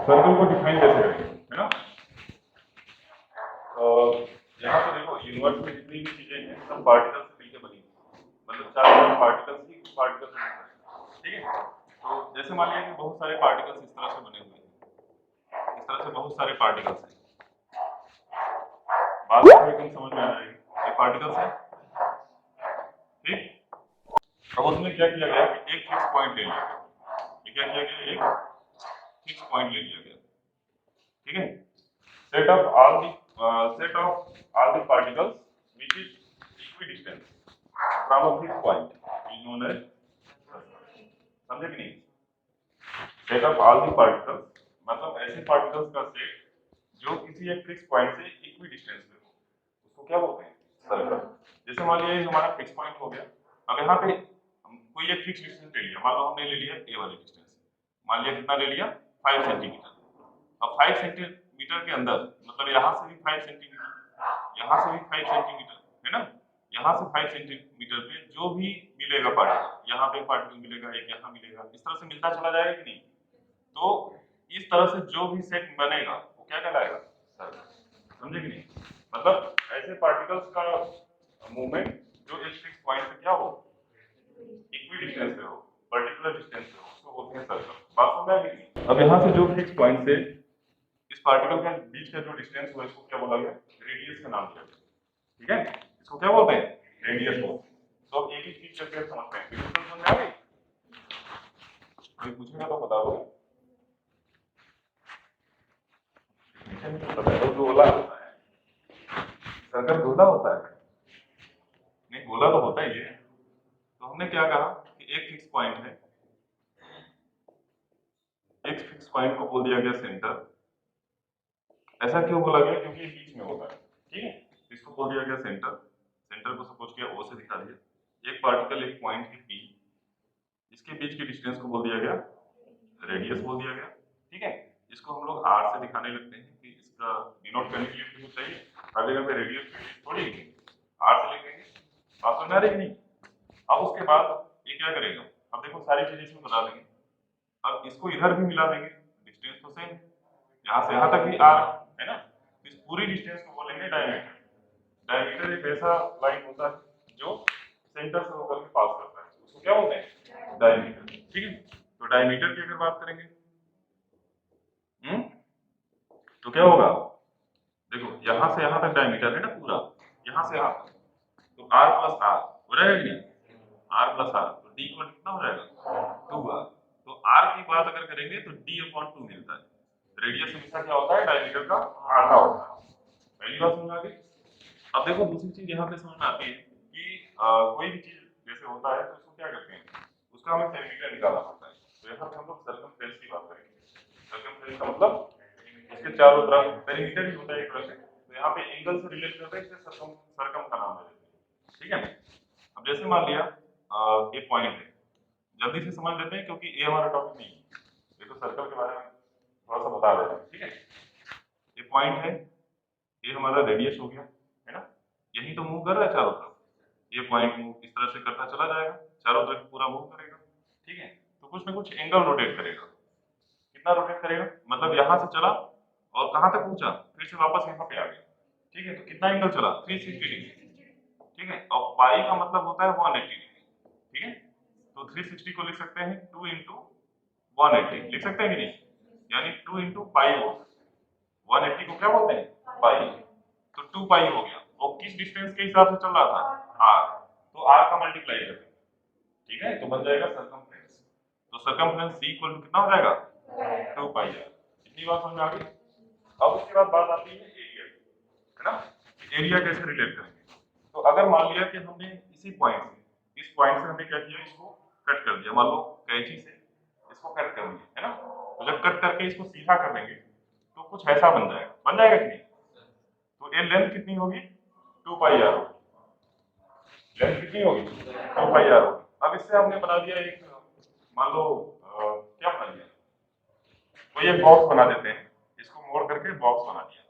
Circle को define कैसे करेंगे, है ना। तो यहाँ पे देखो यूनिवर्स में जितनी भी चीजें हैं सब पार्टिकल से मिलकर बनी है, मतलब चारों पार्टिकल्स ही पार्टिकल बने हुए हैं, ठीक है। तो जैसे मान लिया कि बहुत सारे पार्टिकल्स इस तरह से बने हुए हैं, इस तरह से बहुत सारे पार्टिकल्स हैं, बात को एकदम समझ में आ जाएगी, ये पार्टिकल्स है, ठीक। अब उसमें क्या किया गया कि एक फिक्स पॉइंट ले लिया गया, ये क्या किया गया, एक फिक्स पॉइंट ले लिया गया, ठीक है। set of all the particles which is equidistant from a fixed point is known as, समझे कि नहीं। set of all the particles मतलब ऐसे particles का सेट जो किसी एक फिक्स पॉइंट से इक्विडिस्टेंस पे हो, उसको क्या बोलते हैं, सर्कल। जैसे मान लिया हमारा फिक्स पॉइंट हो गया, अब यहाँ पे हम कोई एक फिक्स डिस्टेंस ले लिया, मान लो हमने ले लिया ए वाली डिस्टेंस, मान लिया कितना ले लिया 5 सेंटीमीटर। अब 5 सेंटीमीटर के अंदर मतलब यहाँ से भी 5 सेंटीमीटर, यहाँ से भी 5 सेंटीमीटर, है ना, यहाँ से 5 सेंटीमीटर पे जो भी मिलेगा पार्टिकल, यहाँ पे पार्टिकल मिलेगा, एक यहाँ मिलेगा, इस तरह से मिलता चला जाएगा कि नहीं। तो इस तरह से जो भी सेट बनेगा वो क्या कहलाएगा, सर्कल, समझे कि नहीं। मतलब ऐसे पार्टिकल्स का मूवमेंट जो एक फिक्स पॉइंट पे क्या हो, इक्विडिस्टेंस पे हो, पर्टिकुलर डिस्टेंस पे हो, उसको बोलते हैं सर्कल। बात समझ में आ गई। अब यहाँ से जो फिक्स पॉइंट से इस पार्टिकल के बीच का जो डिस्टेंस हुआ इसको क्या बोला गया, रेडियस का नाम दिया गया, ठीक है। इसको क्या बोलते हैं, रेडियस बोलते हैं। तो अब एक ही चीज करके समझते हैं, बिल्कुल समझ में आ गई। कोई पूछेगा तो बता दो। तो गोला होता है, सर्कल गोला होता है, नहीं गोला तो होता ही है। तो हमने क्या कहा कि एक फिक्स पॉइंट है, एक फिक्स पॉइंट को बोल दिया गया सेंटर। ऐसा क्यों बोला गया, क्योंकि ये बीच में होता है, ठीक है। इसको बोल दिया गया सेंटर, सेंटर को सपोज किया ओ से दिखा दिया, एक पार्टिकल एक पॉइंट है पी, इसके बीच की डिस्टेंस को बोल दिया गया रेडियस बोल दिया गया, ठीक है। इसको हम लोग आर से दिखाने लगते हैं कि इसका डिनोट करने के लिए कुछ चाहिए, हर जगह पे रेडियस थोड़ी आर से लिखेंगे, बात समझ आ रही है कि नहीं। अब उसके बाद ये क्या करेगा, अब देखो सारी चीजें इसमें बता देंगे, अब इसको इधर भी मिला देंगे, डिस्टेंस तो सेम, यहाँ से यहाँ तक भी आर है ना, इस पूरी डिस्टेंस को बोलेंगे डायमीटर। डायमीटर एक ऐसा लाइन होता है जो सेंटर से होकर के पास करता है, उसको क्या बोलते हैं, डायमीटर, ठीक है। तो डायमीटर की अगर बात करेंगे तो क्या होगा, देखो यहाँ से यहाँ तक डायमीटर है ना पूरा, यहाँ से यहाँ तक, तो आर प्लस आर हो जाएगा कि नहीं, आर प्लस आर, तो डी इक्वल कितना हो जाएगा 2r। तो आर की बात अगर करेंगे तो d अपॉन 2 मिलता है। रेडियस हमेशा क्या होता है, डायमीटर का आधा होता है, पहली बात समझ आ गई। अब देखो दूसरी चीज यहाँ पे समझ में आती है कि कोई भी चीज जैसे होता है तो उसको क्या करते हैं, उसका हमें पेरीमीटर निकालना पड़ता है। तो यहाँ पे हम लोग सर्कमफ्रेंस की बात करेंगे। सर्कमफ्रेंस का मतलब इसके चारों तरफ पेरीमीटर ही होता है एक तरह से, तो यहाँ पे एंगल से रिलेट करते हैं, इसलिए सर्कम का नाम दे देते हैं, ठीक है। अब जैसे मान लिया ये पॉइंट है, जल्दी से समझ लेते हैं क्योंकि ये हमारा टॉपिक नहीं है, ये तो सर्कल के बारे में थोड़ा सा बता देते हैं, ठीक है। ये पॉइंट है, ये हमारा रेडियस हो गया, है ना, यही तो मूव कर रहा है चारों तरफ, ये पॉइंट मूव इस तरह से करता चला जाएगा, चारों तरफ पूरा मूव करेगा, ठीक है। तो कुछ ना कुछ एंगल रोटेट करेगा, कितना रोटेट करेगा, मतलब यहाँ से चला और कहाँ तक पहुंचा, फिर से वापस यहाँ पे आ गया, ठीक है। तो कितना एंगल चला, 360 डिग्री, ठीक है। और पाई का मतलब होता है 180 डिग्री, ठीक है। तो 360 को लिख सकते हैं 2 इंटू 180, लिख सकते हैं कि नहीं, यानी 2 इंटू पाई होगा, 180 को क्या बोलते हैं, पाई, तो 2 पाई हो गया। और किस डिस्टेंस के हिसाब से चल रहा था, आर, तो आर का मल्टीप्लाई कर देंगे, ठीक है, तो बन जाएगा सर्कमफ्रेंस। तो सर्कमफ्रेंस सी इक्वल टू कितना हो जाएगा, 2 पाई आर। इतनी बात समझ में आ गई। अब उसके बाद बात आती है एरिया, है ना, एरिया कैसे रिलेट करेंगे। तो अगर मान लिया कि हमने इसी पॉइंट से, इस पॉइंट से हमने क्या किया, इसको कट कर दिया, मान लो कैंची से इसको कट कर दिया, है ना। तो जब कट करके इसको सीधा कर देंगे तो कुछ ऐसा बन जाएगा कि नहीं। तो ये लेंथ कितनी होगी, 2 पाई आर होगी, लेंथ कितनी होगी, 2 पाई आर होगी। अब इससे हमने बना दिया एक, मान लो क्या बना दिया, कोई एक बॉक्स बना देते हैं, इसको मोड़ करके बॉक्स बना दिया,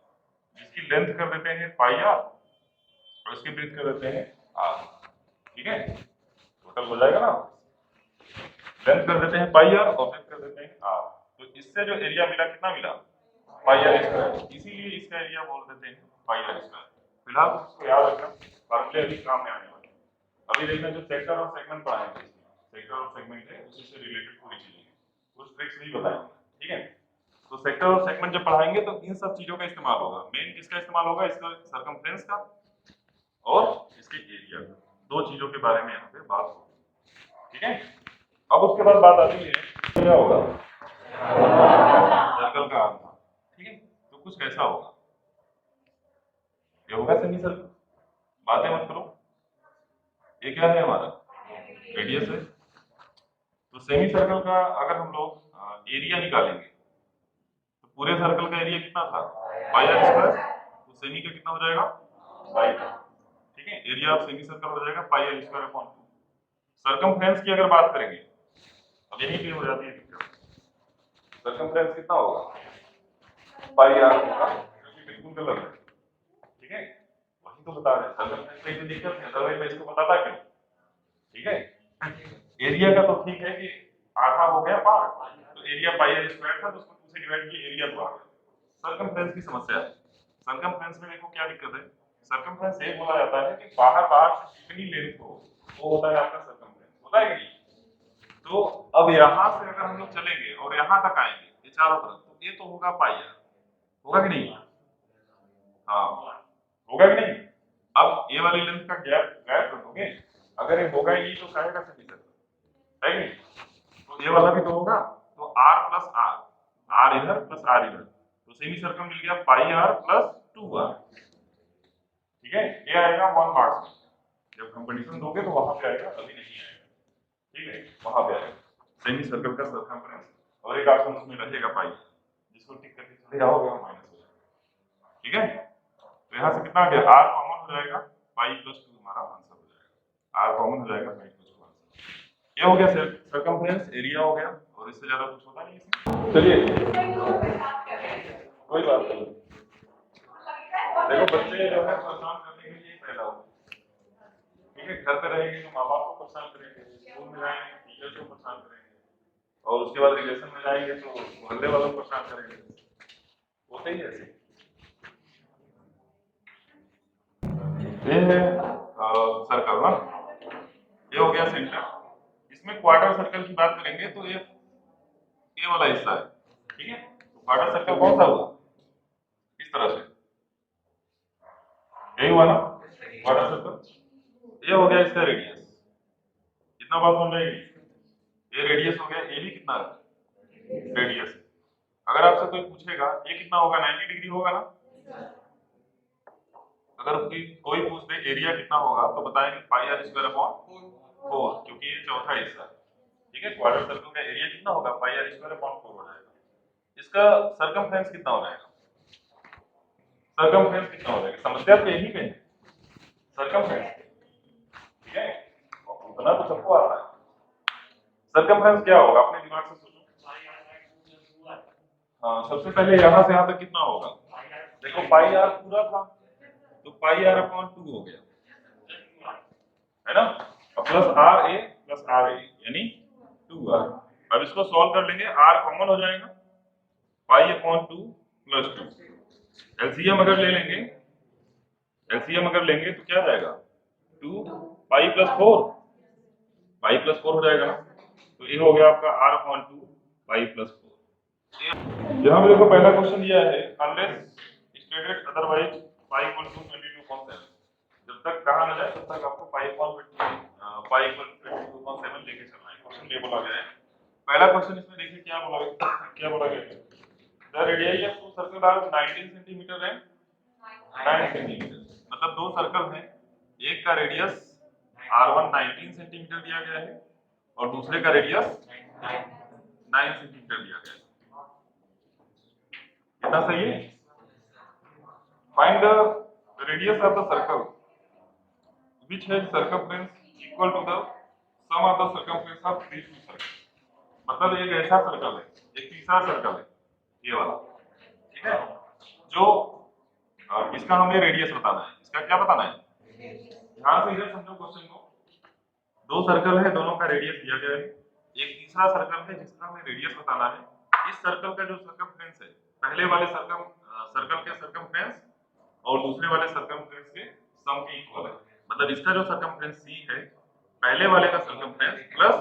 जिसकी लेंथ कर देते हैं पाई आर और इसकी ब्रेथ कर देते हैं आर, ठीक है। टोटल हो जाएगा ना, लेंथ कर देते हैं पाई आर और ब्रेथ कर देते हैं आर, तो इससे जो एरिया मिला कितना मिला, पाई आर स्क्वायर, इसीलिए इसका एरिया बोल देते हैं पाई आर स्क्वायर। फिलहाल तो इसको याद रखना, फॉर्मूले अभी काम में आने वाले। अभी देखना जो सेक्टर और सेगमेंट पढ़ाएंगे, सेक्टर और सेगमेंट है उसी से रिलेटेड पूरी चीजें कुछ ट्रिक्स भी बताएंगे, ठीक है। तो सेक्टर और सेगमेंट जब पढ़ाएंगे तो इन सब चीजों का इस्तेमाल होगा। मेन किसका इस्तेमाल होगा, इसका सरकमफ्रेंस का और इसके एरिया का, दो चीजों के बारे में यहाँ पे बात होगी, ठीक है। अब उसके बाद बात आती है क्या होगा, सर्कल का आर्म, ठीक है। तो कुछ ऐसा होगा, ये होगा सेमी सर्कल, बातें मत करो। ये क्या है हमारा रेडियस है। तो सेमी सर्कल का अगर हम लोग एरिया निकालेंगे तो पूरे सर्कल का एरिया कितना था, पाई आर स्क्वायर, तो सेमी का कितना हो जाएगा, पाई, ठीक है। एरिया ऑफ सेमी सर्कल हो जाएगा पाई आर स्क्वायर अपॉन 2। सर्कमफ्रेंस की अगर बात करेंगे, अब यही पे हो जाती है दिक्कत, सर्कमफ्रेंस कितना होगा, पाई आर होगा, क्योंकि बिल्कुल गलत है, ठीक है। वही तो बता रहे हैं सर्कमफ्रेंस में कोई दिक्कत है, अदरवाइज मैं इसको बताता क्यों, ठीक है। एरिया का तो ठीक है कि आधा हो गया पार्ट, तो एरिया पाई आर स्क्वायर था तो उसको 2 से डिवाइड किया, एरिया तो आ गया। सर्कमफ्रेंस की समस्या है, सर्कमफ्रेंस में देखो क्या दिक्कत है, सर्कमफ्रेंस ये बोला जाता है कि बाहर पार्ट जितनी लेंथ हो वो होता है आपका सर्कमफ्रेंस, होता है कि नहीं। तो अब यहां से अगर हम लोग चलेंगे और यहां तक आएंगे ये चारों तरफ, तो ये तो होगा पाई आर, होगा कि नहीं, हाँ होगा कि नहीं। अब ये वाली लेंथ का गैप गैप रखोगे, अगर ये होगा ही तो कहेगा सेमी सर्कल, है कि नहीं। तो ये वाला भी तो होगा, तो r प्लस आर, आर इधर प्लस आर इधर, तो सेमी सर्कल मिल गया पाई आर प्लस 2r, ठीक है। ये आएगा 1 मार्क्स, जब कंपटीशन दोगे तो वहां पे आएगा, अभी नहीं आएगा, ठीक है। वहां पे आएगा सेमी सर्कल का सर्कमफ्रेंस, और एक ऑप्शन उसमें रहेगा पाई, जिसको टिक करके चले जाओगे वो माइनस हो जाएगा, ठीक है। तो यहाँ से कितना आ गया, r कॉमन हो जाएगा, पाई प्लस 2 हमारा आंसर हो जाएगा, r कॉमन हो जाएगा, पाई प्लस 2 आंसर। ये हो गया सर्कमफ्रेंस, एरिया हो गया, और इससे ज्यादा कुछ होता नहीं इसमें। चलिए कोई बात नहीं, देखो बच्चे जो है परेशान करने के लिए पैदा होते हैं, ठीक है। घर पे रहेंगे तो माँ बाप को परेशान करेंगे, स्कूल में जाएंगे टीचर्स को परेशान करेंगे, और उसके बाद रिलेशन में जाएंगे तो मोहल्ले वालों को परेशान करेंगे, होते ही ऐसे। ये है सर्कल ना, ये हो गया सेंटर। इसमें क्वार्टर सर्कल की बात करेंगे तो ये वाला हिस्सा है, ठीक है। तो क्वार्टर सर्कल कौन सा हुआ, इस तरह से, यही हुआ ना क्वार्टर सर्कल। ये हो गया इसका रेडियस, कितना बात समझ रहे, ये रेडियस हो गया, ये भी कितना रेडियस। अगर आपसे कोई पूछेगा ये कितना होगा, 90 डिग्री होगा ना। अगर कोई पूछ दे एरिया कितना होगा तो बताएंगे पाई आर स्क्वायर अपॉन 4, क्योंकि ये चौथा हिस्सा है, ठीक है। क्वार्टर सर्कल का एरिया कितना होगा, पाई आर स्क्वायर अपॉन 4 हो जाएगा। इसका सर्कमफ्रेंस कितना हो जाएगा, सर्कमफ्रेंस कितना हो जाएगा, समस्या तो यही पे है, सर्कमफ्रेंस, ठीक है। उतना तो सबको आता है। सर्कमफ्रेंस क्या होगा, अपने दिमाग से सोचो। हाँ, सबसे पहले यहाँ से यहाँ तक कितना होगा, देखो पाई आर पूरा था तो पाई आर अपॉन 2 हो गया, है ना, plus R A plus R A यानी 2r। अब इसको सॉल्व कर लेंगे, r कॉमन हो जाएगा, पाई अपॉन 2 प्लस 2, एलसीएम अगर ले लेंगे, एलसीएम अगर लेंगे तो क्या जाएगा, 2 पाई प्लस 4, पाई प्लस 4 हो जाएगा ना। तो ये हो गया आपका r अपॉन 2 पाई प्लस 4। यहाँ पे देखो पहला क्वेश्चन दिया है, unless stated otherwise pi equal to 22.7, जब तक कहा ना जाए तब तक आपको पाई इक्वल टू 22.7 लेके चलना है, क्वेश्चन ये बोला गया है। पहला क्वेश्चन इसमें देखिए क्या बोला गया है, the radius of two circle are 19 centimetre and 9 centimetre, मतलब दो सर्कल हैं, एक का रेडियस r1 19 सेंटीमीटर दिया गया है और दूसरे का रेडियस 9 सेंटीमीटर दिया गया है। कितना सही है, find the radius of the circle which has circumference equal to the sum of the circumference of these two circles। मतलब एक ऐसा सर्कल है, एक तीसरा सर्कल है ये वाला, ठीक है, जो इसका हमें रेडियस बताना है, इसका क्या बताना है, ध्यान से इधर समझो क्वेश्चन को। दो सर्कल है, दोनों का रेडियस दिया गया है, एक तीसरा सर्कल है जिसका हमें रेडियस बताना है, इस सर्कल का जो सर्कमफ्रेंस है, पहले वाले सर्कल के सर्कमफ्रेंस और दूसरे वाले सर्कमफ्रेंस के सम के इक्वल है। मतलब इसका जो सर्कमफ्रेंस सी है, पहले वाले का सर्कमफ्रेंस प्लस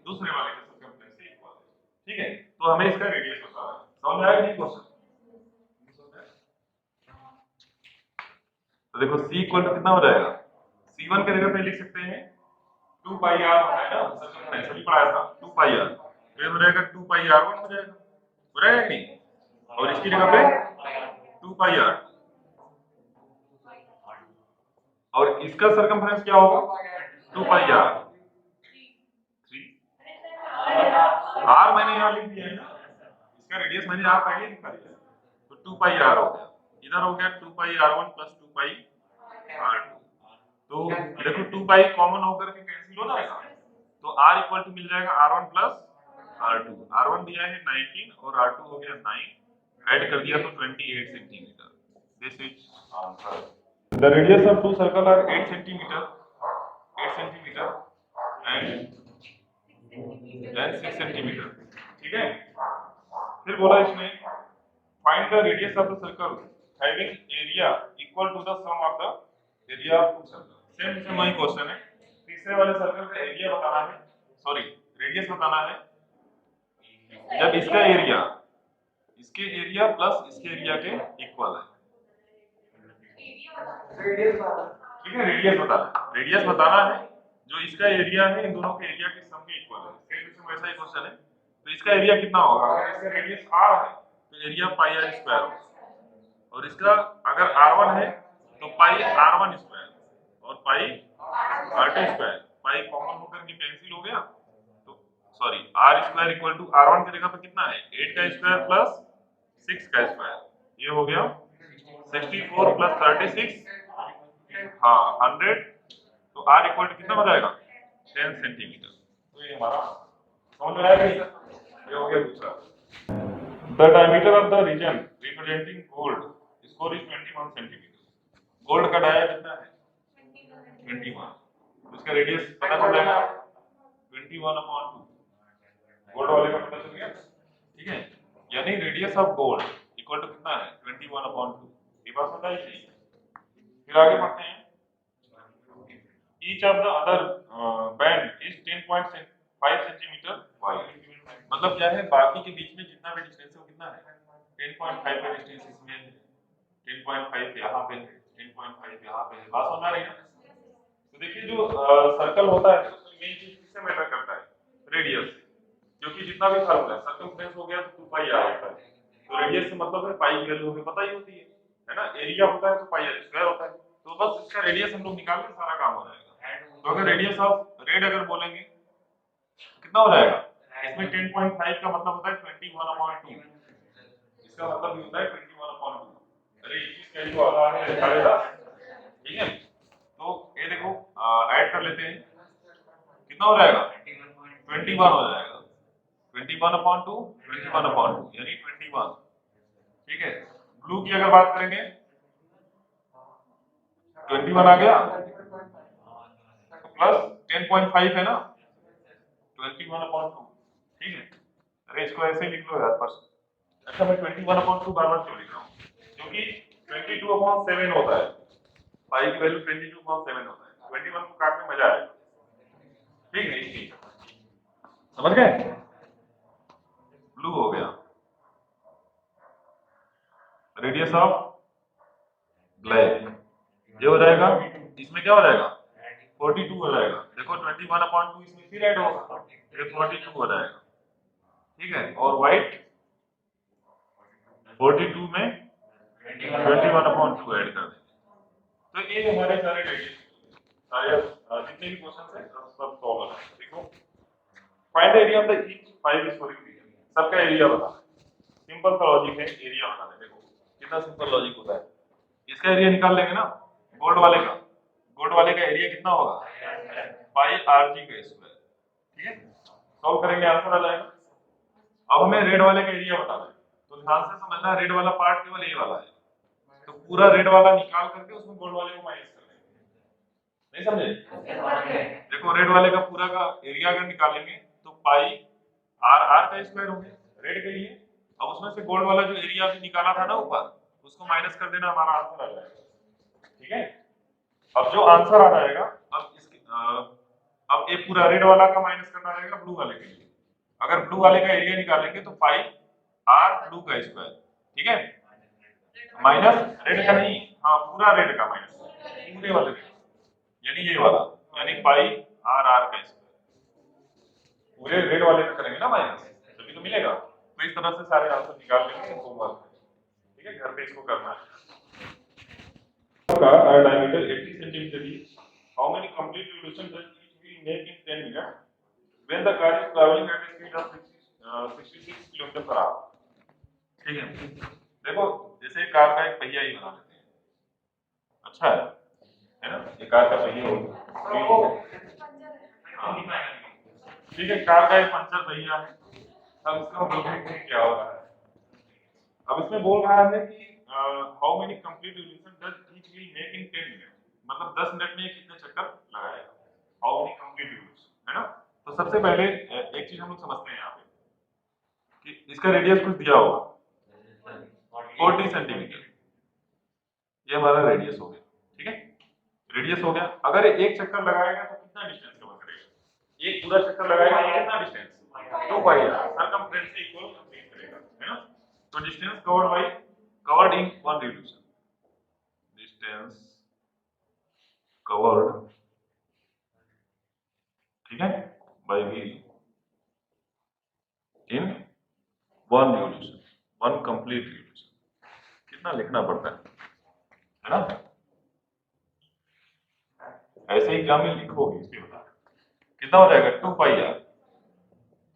दूसरे वाले का सर्कमफ्रेंस से इक्वल है। ठीक है, तो हमें इसका रेडियस बताना है। समझ में आया कि नहीं क्वेश्चन? तो देखो c इक्वल टू कितना हो जाएगा, c1 के जगह पे लिख सकते हैं 2 पाई r होता है ना, सर्कमफ्रेंस अभी पढ़ाया था 2 पाई r, तो ये हो जाएगा 2 पाई r1 हो जाएगा, हो जाएगा कि नहीं? और इसकी जगह पे 2 पाई r, और इसका सर्कमफ्रेंस क्या होगा 2 पाई r 3 r मैंने यहाँ लिख दिया है ना, इसका रेडियस मैंने r पहले लिखा दिया, तो 2 पाई r हो गया, इधर हो गया 2 पाई r1 प्लस 2 पाई r2। तो देखो 2 पाई कॉमन होकर के कैंसिल हो जाएगा, तो r इक्वल टू मिल जाएगा r1 प्लस r2। r1 दिया है 19 और r2 हो गया 9, ऐड कर दिया तो 28 centimetre. This is answer. The radius of two circle are 8 centimetre and 6 centimetre. ठीक है, फिर बोला इसमें find the radius of the circle having area equal to the sum of the area of two circle. Same वही question है, तीसरे वाले circle का एरिया बताना है, सॉरी रेडियस बताना है, जब इसका एरिया इसके एरिया प्लस इसके एरिया के इक्वल है। ठीक है, रेडियस बताना है जो इसका एरिया है इन दोनों के एरिया के सम के इक्वल है। सेम वैसा ही क्वेश्चन है, तो इसका एरिया कितना होगा, अगर इसका रेडियस r है तो एरिया पाई r स्क्वायर होगा, और इसका अगर r1 है तो पाई r1 स्क्वायर और पाई r2 स्क्वायर, पाई कॉमन होकर के कैंसिल हो गया, तो sorry r square equal to r1 की जगह पे कितना है 8 का स्क्वायर प्लस 6 का स्क्वायर, ये हो गया 64 प्लस 36, हाँ 100, तो r इक्वल टू कितना हो जाएगा 10 सेंटीमीटर। तो ये हमारा समझ में आएगा, ये हो गया दूसरा। The diameter of the region representing gold score is 21 centimetre. Gold का डाया कितना है 21, उसका रेडियस पता चल जाएगा 21/2, गोल्ड वाले का पता चल गया। ठीक है, यानी radius of gold equal to कितना है 21/2, ये बात समझ आई। फिर आगे बढ़ते हैं, each of the other band is 10.5 centimetre wide. मतलब क्या है, बाकी के बीच में जितना भी डिस्टेंस है वो कितना है 10.5 का डिस्टेंस इसमें है, 10.5 यहाँ पे है, 10.5 यहाँ पे है, बात समझ आ रही है ना? तो देखिए जो सर्कल होता है तो मेन चीज किससे मैटर करता है, रेडियस, क्योंकि जितना भी फार्मूला सर्कमफ्रेंस हो गया तो 2 पाई r होता है, तो रेडियस से मतलब है पाई की वैल्यू हमें पता ही होती है ना, एरिया होता है तो पाई r स्क्वायर होता है, तो बस इसका रेडियस हम लोग निकाल के सारा काम हो जाएगा। तो अगर रेडियस ऑफ रेड अगर बोलेंगे कितना हो जाएगा, इसमें 10.5 का मतलब होता है 21/2, इसका मतलब ये होता है 21/2। अरे इस वैल्यू वाला है लिखा है, ठीक है, तो ये देखो ऐड कर लेते हैं, कितना हो जाएगा 21 हो जाएगा, 21/2 21/2 यानी 21। ठीक है, ब्लू की अगर बात करेंगे 21 आ गया, प्लस 10.5 है ना 21/2। ठीक है, अरे इसको ऐसे लिख लो यार फर्स्ट। अच्छा मैं 21/2 बार बार क्यों लिख रहा हूँ, क्योंकि 22/7 होता है, पाई की वैल्यू 22/7 होता है, 21 को काटने में मजा आएगा। ठीक है, इसकी समझ गए, ब्लू हो गया। रेडियस ऑफ ब्लैक ये हो जाएगा, इसमें क्या हो जाएगा 42 हो जाएगा, देखो 21/2 इसमें फिर ऐड होगा, ये 42 हो जाएगा। ठीक है, और व्हाइट 42 में 21/2 ऐड कर देंगे, तो ये हमारे सारे रेडियस सारे जितने भी क्वेश्चन है सब सॉल्व है। देखो find area of the each 5 square region, सबका एरिया बताना है, सिंपल सा लॉजिक है, एरिया बताना है। देखो कितना सिंपल लॉजिक होता है, इसका एरिया निकाल लेंगे ना, गोल्ड वाले का एरिया कितना होगा पाई rg का स्क्वायर। ठीक है, सॉल्व करेंगे आंसर आ जाएगा। अब हमें रेड वाले का एरिया बताना है, तो ध्यान से समझना, रेड वाला पार्ट केवल ये वाला है, तो पूरा रेड वाला निकाल करके उसमें गोल्ड वाले को माइनस कर लेंगे, नहीं समझे? देखो रेड वाले का पूरा का एरिया अगर निकालेंगे तो पाई r का स्क्वायर हो गया रेड के लिए, अब उसमें से गोल्ड वाला जो एरिया अभी निकाला था ना ऊपर, उसको माइनस कर देना, हमारा आंसर आ जाएगा। ठीक है, अब जो आंसर आ जाएगा, अब इसके अब ये पूरा रेड वाला का माइनस करना रहेगा ब्लू वाले के लिए। अगर ब्लू वाले का एरिया निकालेंगे तो पाई आर ब्लू का स्क्वायर, ठीक है, माइनस रेड का नहीं, हाँ पूरा रेड का माइनस, पूरे वाले का, यानी ये वाला, यानी पाई आर आर का स्क्वायर, पूरे रेड वाले का करेंगे ना माइनस, तभी तो मिलेगा। तो इस तरह से सारे आंसर निकाल लेंगे होमवर्क, ठीक है, घर पे इसको करना है। car are diameter 80 centimeter each. How many complete revolution does each wheel make in 10 minutes when the car is traveling at a speed of 66 km per hour? ठीक है, देखो जैसे कार का एक पहिया ही बना लेते हैं, अच्छा है ना, ये कार का पहिया होगा, ठीक है, कार का एक पंचर पहिया है। अब इसका देखते हैं क्या हो रहा है। अब इसमें बोल रहा है कि how many complete revolution does each wheel make in 10 minute, मतलब 10 मिनट में कितने चक्कर लगाएगा, हाउ मेनी कंप्लीट रिवॉल्यूशन, है ना। तो सबसे पहले एक चीज हम लोग समझते हैं यहाँ पे कि इसका रेडियस कुछ दिया होगा 40 सेंटीमीटर, ये हमारा रेडियस हो गया, ठीक है, रेडियस हो गया। अगर एक चक्कर लगाएगा तो कितना डिस्टेंस कवर करेगा, एक पूरा चक्कर लगाएगा तो कितना डिस्टेंस, 2 पाई सरकमफ्रेंस से इक्वल कंप्लीट करेगा, है ना। तो distance covered bye covered in one revolution, distance covered, ठीक है, by wheel in one revolution, one complete revolution, कितना लिखना पड़ता है ना, ऐसे ही एग्जाम में लिखोगे इसलिए बता, कितना हो जाएगा 2 पाई आर,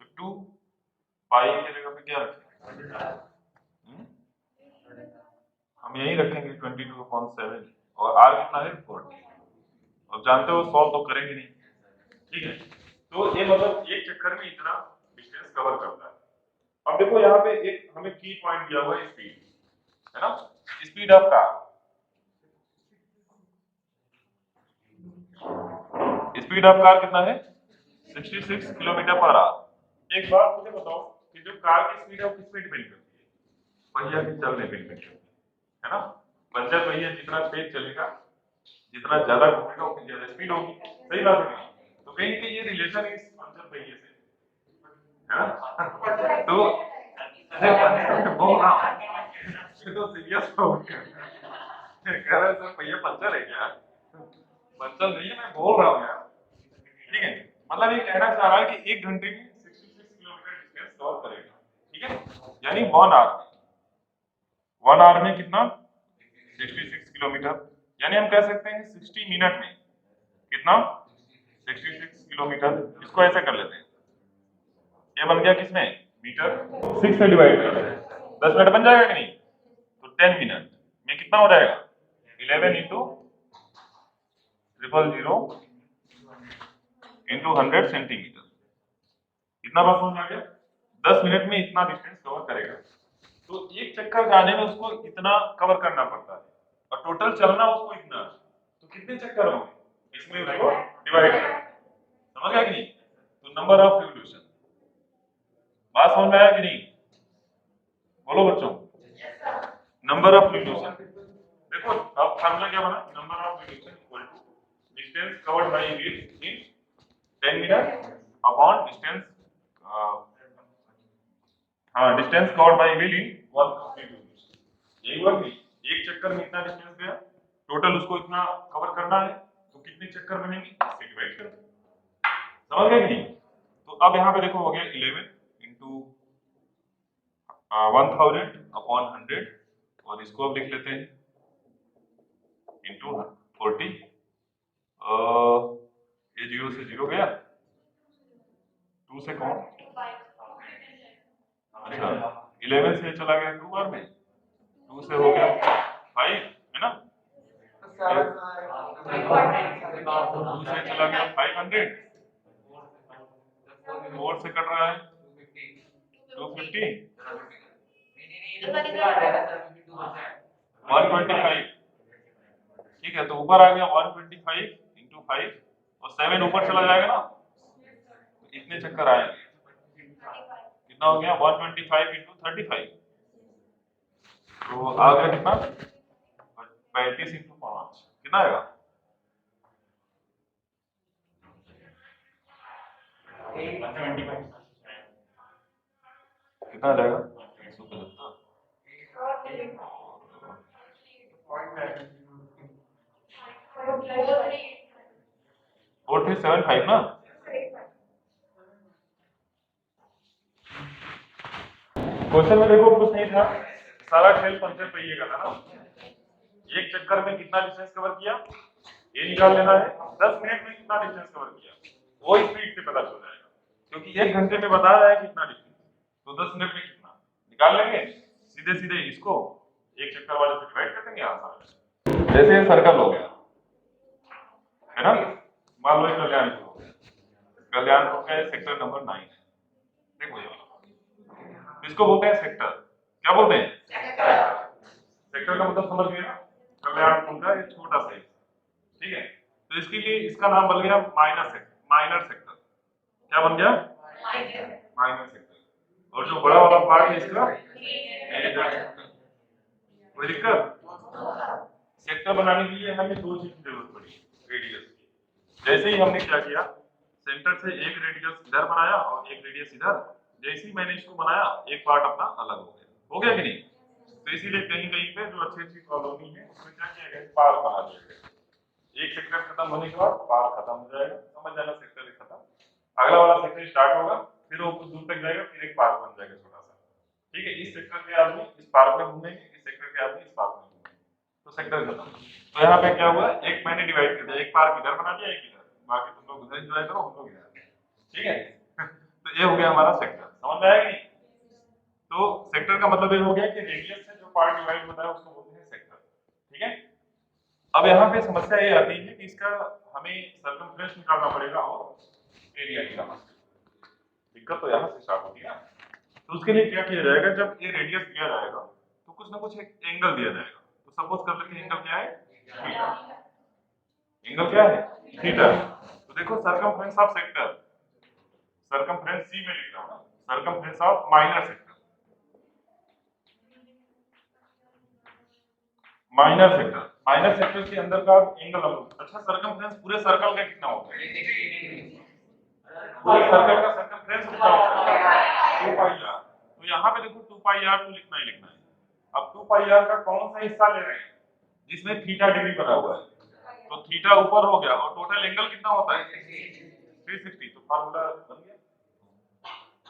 तो 2 पाई की जगह पे क्या रखें, हम यही रखेंगे 22/7, और आर कितना है 40, अब जानते हो सॉल्व तो करेंगे नहीं, ठीक है। तो ये मतलब एक चक्कर में इतना डिस्टेंस कवर करता है। अब देखो यहाँ पे एक हमें की पॉइंट दिया हुआ है स्पीड, है ना, speed of car, speed of car कितना है 66 किलोमीटर पर आवर। एक बात मुझे बताओ कि जो कार की स्पीड है वो किस पे डिपेंड करती है, पहिया के चलने पे डिपेंड करती है ना। पंचर पहिया जितना तेज चलेगा, जितना ज्यादा घूमेगा उतनी ज्यादा स्पीड होगी, सही बात है। तो कहीं ना कहीं ये रिलेशन है इस पंचर पहिए से, है ना। तो अरे पंचर बोल रहा हूँ, ये तो सीरियस हो गया, कह रहे सर भैया पंचर है क्या, पंचर नहीं है, मैं बोल रहा हूँ यार, ठीक है। मतलब ये कहना चाह रहा है कि 1 घंटे में 66 किलोमीटर डिस्टेंस कवर करेगा, ठीक है, यानी 1 आवर में कितना 66 किलोमीटर, यानी हम कह सकते हैं 60 मिनट में कितना 66 किलोमीटर। इसको ऐसे कर लेते हैं, ये बन गया किसमें मीटर, 6 से डिवाइड कर लेते हैं, 10 मिनट बन जाएगा कि नहीं, तो 10 मिनट में कितना हो जाएगा 11 इंटू 000 इंटू 100 सेंटीमीटर, कितना बात समझ आ गया, 10 मिनट में इतना डिस्टेंस कवर करेगा। तो एक चक्कर जाने में उसको इतना कवर करना पड़ता है, और टोटल चलना उसको इतना, तो कितने चक्कर होंगे इसमें उसको डिवाइड करना, समझ गया कि नहीं। तो नंबर ऑफ रिवॉल्यूशन, बात समझ में आया कि नहीं, बोलो बच्चों, नंबर ऑफ रिवॉल्यूशन। देखो अब फार्मूला क्या बना, number of revolution equal to distance covered by wheel in 10 minute upon distance, हाँ distance covered by wheel in 1 complete revolution, यही हुआ कि एक चक्कर में इतना डिस्टेंस गया, टोटल उसको इतना कवर करना है, तो कितने चक्कर बनेंगे इससे डिवाइड कर, समझ गए कि नहीं। तो अब यहाँ पे देखो हो गया 11 इंटू 1000 अपॉन 100, और इसको अब लिख लेते हैं इंटू 40, ये 0 से 0 गया, 2 से कौन, अच्छा 11 से चला गया 2 बार में, 2 से हो गया 5, है ना, 2 से चला गया 500, 4 से कट रहा है 250, 125, ठीक है, तो ऊपर आ गया 125 इंटू 5, और 7 ऊपर चला जाएगा ना, तो इतने चक्कर आएंगे, कितना हो गया 125 इंटू 35, तो आ गया कितना 35 इंटू 5 कितना आएगा कितना आ जाएगा 4375 ना। क्वेश्चन में देखो कुछ नहीं था, सारा खेल पंचर पहिए का था ना। एक चक्कर में कितना डिस्टेंस कवर किया ये निकाल लेना है, 10 मिनट में कितना डिस्टेंस कवर किया वो स्पीड से पता चल जाएगा, क्योंकि 1 घंटे में बता रहा है कितना डिस्टेंस, तो 10 मिनट में कितना निकाल लेंगे। सीधे सीधे इसको एक चक्कर वाले से डिवाइड कर देंगे आसान है। जैसे सर्कल हो गया है ना, मान लो कल्याणपुर हो गया, कल्याणपुर का सेक्टर नंबर 9 है, देखो ये इसको बोलते हैं सेक्टर। क्या बोलते हैं सेक्टर का मतलब समझ गए ना, कल्याणपुर का एक छोटा सा, ठीक है। तो इसके लिए इसका नाम बन गया माइनर सेक्टर। क्या बन गया माइनर सेक्टर। और जो बड़ा वाला पार्ट है इसका मेजर सेक्टर। कोई दिक्कत? सेक्टर बनाने के लिए हमें दो चीज की जरूरत पड़ी, रेडियस की। जैसे ही हमने क्या किया, सेंटर से एक रेडियस इधर बनाया और एक रेडियस इधर, जैसे ही मैंने इसको बनाया एक पार्ट अपना अलग हो गया कि नहीं। तो इसीलिए कहीं कहीं पे जो अच्छी अच्छी कॉलोनी है उसमें क्या किया गया, पार्क बना दिया गया। एक सेक्टर खत्म होने के बाद पार्क खत्म हो जाएगा, समझ जाना सेक्टर खत्म, अगला वाला सेक्टर स्टार्ट होगा, फिर वो कुछ दूर तक जाएगा, फिर एक पार्क बन जाएगा छोटा सा, ठीक है। इस सेक्टर के आदमी इस पार्क में घूमेंगे, इस सेक्टर के आदमी इस पार्क में घूमेंगे, तो सेक्टर खत्म। तो यहाँ पे क्या हुआ, एक मैंने डिवाइड कर दिया, एक पार्क इधर बना दिया, एक इधर, बाकी तुम लोग उधर एंजॉय करो, हम लोग इधर, ठीक है। तो ये हो गया हमारा सेक्टर, समझ में आया कि नहीं। तो सेक्टर का मतलब ये हो गया कि रेडियस से जो पार्ट डिवाइड होता है उसको बोलते हैं सेक्टर, ठीक है। अब यहाँ पे समस्या ये आती है कि इसका हमें सर्कमफ्रेंस निकालना पड़ेगा और एरिया निकालना। दिक्कत तो यहाँ से स्टार्ट होती है। तो उसके लिए क्या किया जाएगा, जब ये रेडियस दिया जाएगा तो कुछ ना कुछ एक एंगल दिया जाएगा। तो सपोज कर लेते हैं एंगल क्या है, थीटा। एंगल क्या है, थीटा। तो देखो सर्कमफ्रेंस ऑफ सेक्टर, सर्कमफ्रेंस सी में लिख रहा हूं ना, circumference of minor sector, minor sector के अंदर का एंगल। अच्छा सर्कमफ्रेंस पूरे सर्कल का कितना होता है, पूरे सर्कल का सर्कमफ्रेंस कितना होता है 2 पाई आर। तो यहाँ पे देखो 2 पाई आर तो लिखना ही लिखना है। अब 2 पाई आर का कौन सा हिस्सा ले रहे हैं जिसमें थीटा डिग्री बना हुआ है, तो थीटा ऊपर हो गया और टोटल एंगल कितना होता है 360। तो फार्मूला बन गया,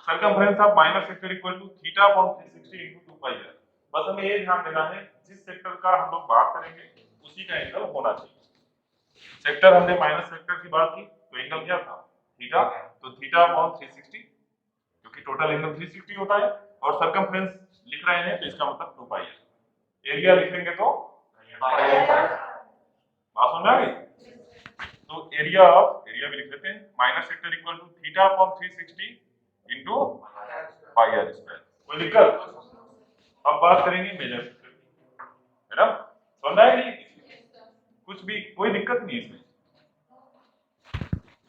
circumference of minor sector equal to theta upon 360 into 2 pi r. बस हमें ये ध्यान देना है जिस सेक्टर का हम लोग बात करेंगे उसी का एंगल होना चाहिए। सेक्टर हमने माइनर सेक्टर की बात की तो एंगल क्या था थीटा, तो थीटा अपॉन 360, क्योंकि टोटल एंगल 360 होता है, और सर्कमफ्रेंस लिख रहे हैं तो इसका मतलब 2 पाई आर। एरिया लिखेंगे तो बात समझ आ गई। तो एरिया भी लिख लेते हैं, minor sector equal to theta upon 360 into pi r square. कोई दिक्कत? अब बात करेंगे मेजर सेक्टर की, है ना, समझ आया नहीं, कुछ भी कोई दिक्कत नहीं इसमें।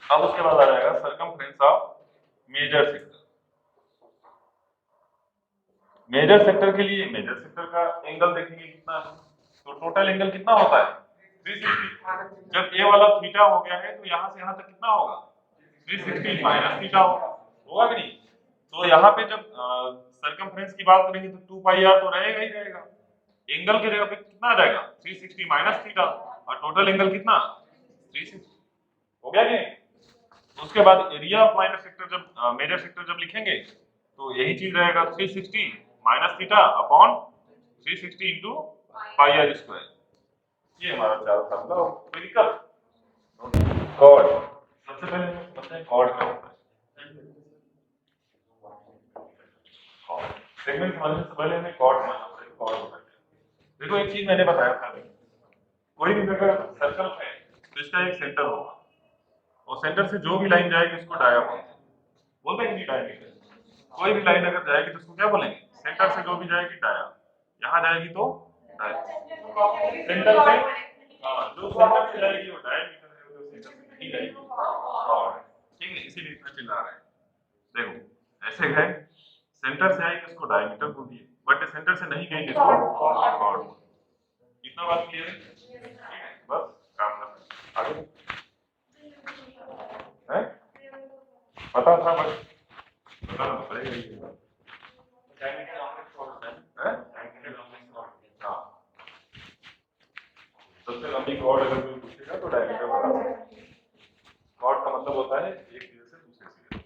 अब उसके बाद आ जाएगा circumference of major sector. Major sector के लिए मेजर सेक्टर का एंगल देखेंगे कितना है, तो टोटल एंगल कितना होता है 360। जब ए वाला थीटा हो गया है तो यहां से यहां तक कितना होगा 360 माइनस थीटा होगा कि नहीं। तो यहाँ पे जब सर्कमफ्रेंस की बात करेंगे तो 2 पाई आर तो रहेगा ही रहेगा, एंगल की जगह पे कितना आ जाएगा 360 माइनस थीटा, और टोटल एंगल कितना 360 हो गया कि। उसके बाद एरिया ऑफ माइनर सेक्टर जब मेजर सेक्टर जब लिखेंगे तो यही चीज रहेगा 360 minus theta upon 360 into pi r square. ये हमारा चार फार्मूला। कोई दिक्कत? कॉर्ड, सबसे पहले समझते हैं कॉर्ड क्या होता है। सेगमेंट समझने से पहले हमें कॉर्ड समझना पड़ेगा, कॉर्ड होता है। देखो एक चीज मैंने बताया था, कोई भी अगर सर्कल है तो इसका एक सेंटर होगा, और सेंटर से जो भी लाइन जाएगी उसको डाया बोलते हैं कि डायमीटर। कोई भी लाइन अगर जाएगी तो उसको क्या बोलेंगे, सेंटर से जो भी जाएगी डाया, यहाँ जाएगी तो डाया। सेंटर से जो सेंटर से जाएगी वो डायमीटर है, जो सेंटर से नहीं जाएगी कॉर्ड, ठीक है। इसीलिए इतना चिल्ला रहे हैं। देखो ऐसे है, सेंटर से आएगी उसको डायमीटर बोल दिए, बट सेंटर से नहीं गई किसको, कॉर्ड। इतना बात क्लियर है? ठीक है, बस काम करना आगे है। पता था बस बताना तो पड़ेगा ही। हैं? हाँ, सबसे लंबी कॉर्ड अगर कोई पूछेगा तो डायमीटर बता सकते। कॉर्ड का मतलब होता है एक सिरे से दूसरे सिरे।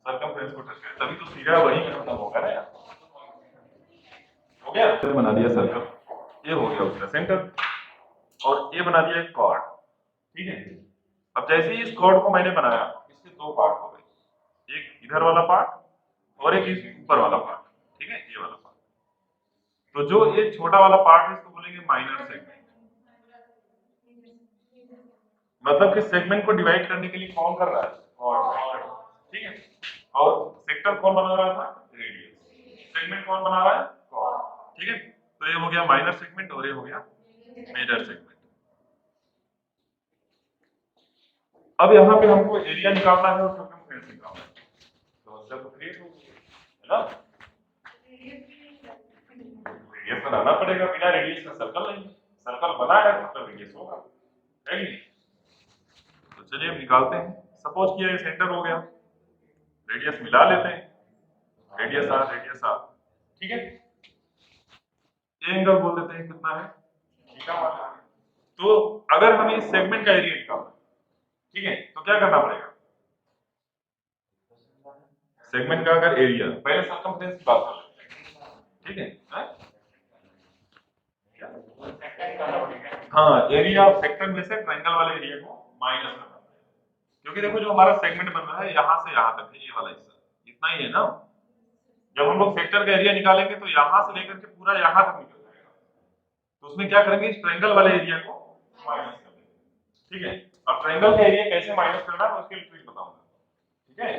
सर्कमफ्रेंस को टच करे तभी तो सीधा वही खत्म होगा ना यार। हो गया, तो बना दिया सर्कल, ये हो गया उसका सेंटर, और ये बना दिया एक कॉर्ड। ठीक है, अब जैसे ही इस कॉर्ड को मैंने बनाया, इसके दो पार्ट हो गए, एक इधर वाला पार्ट और एक इस ऊपर वाला पार्ट। ठीक है, ये वाला पार्ट। तो जो ये छोटा वाला पार्ट है इसको बोलेंगे माइनर सेगमेंट। मतलब कि सेगमेंट को डिवाइड करने के लिए कौन कर रहा है, कॉर्ड। ठीक है, और सेक्टर कौन बना रहा था, रेडियस। सेगमेंट कौन बना रहा है, कॉर्ड। ठीक है, तो ये हो गया माइनर सेगमेंट और ये हो गया मेजर सेगमेंट। अब यहाँ पे हमको एरिया निकालना है और सर्कमफ्रेंस निकालना है, तो मतलब तो क्रिएट हो है ना। रेडियस बनाना पड़ेगा, बिना रेडियस का सर्कल नहीं, सर्कल बना है तो रेडियस होगा, है कि नहीं। तो चलिए अब निकालते हैं। सपोज किया ये सेंटर हो गया, रेडियस मिला लेते हैं, रेडियस आर, रेडियस आर। ठीक है, ये एंगल बोल देते हैं कितना है, थीटा वाला। तो अगर हमें इस सेगमेंट का एरिया निकालना, ठीक है, तो क्या करना पड़ेगा, सेगमेंट का अगर एरिया, पहले सर्कमफ्रेंस की बात कर लेते हैं। ठीक है, हाँ, एरिया ऑफ सेक्टर में से ट्रायंगल वाले एरिया को माइनस करना पड़ेगा, क्योंकि देखो जो हमारा सेगमेंट बन रहा है यहाँ से यहाँ तक है, ये वाला हिस्सा इतना ही है ना। जब हम लोग सेक्टर का एरिया निकालेंगे तो यहाँ से लेकर के पूरा यहाँ तक निकल जाएगा, तो उसमें क्या करेंगे, इस ट्रायंगल वाले एरिया को माइनस कर देंगे। ठीक है, अब ट्रायंगल का एरिया कैसे माइनस करना है उसके लिए ट्रिक बताऊंगा। ठीक है,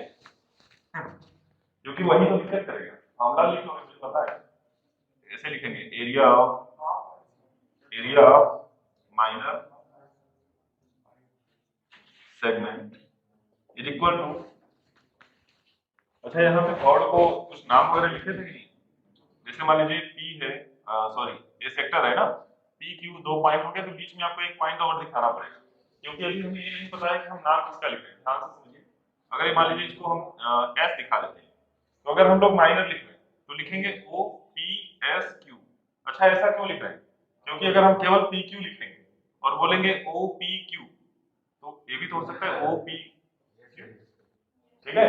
क्योंकि वही तो दिक्कत करेगा, फॉर्मूला लिख लो, मुझे पता है। ऐसे लिखेंगे, area of minor segment is equal to, अच्छा यहाँ पे कॉर्ड को कुछ नाम वगैरह लिखे थे कि नहीं, जैसे मान लीजिए पी है, सॉरी ये सेक्टर है ना, पी क्यू दो पॉइंट हो गए, तो बीच में आपको एक पॉइंट और दिखाना पड़ेगा, क्योंकि अभी हमें ये नहीं पता है कि हम नाम किसका लिख रहे हैं। ध्यान से समझिए, अगर मान लीजिए इसको हम एस दिखा देते हैं, तो अगर हम लोग माइनर लिख रहे हैं तो लिखेंगे ओ पी एस क्यू। अच्छा, ऐसा क्यों लिख रहे हैं, क्योंकि अगर हम केवल पी क्यू लिखेंगे और बोलेंगे ओ पी क्यू, तो ये भी तो हो सकता है ओ पी क्यू। ठीक है,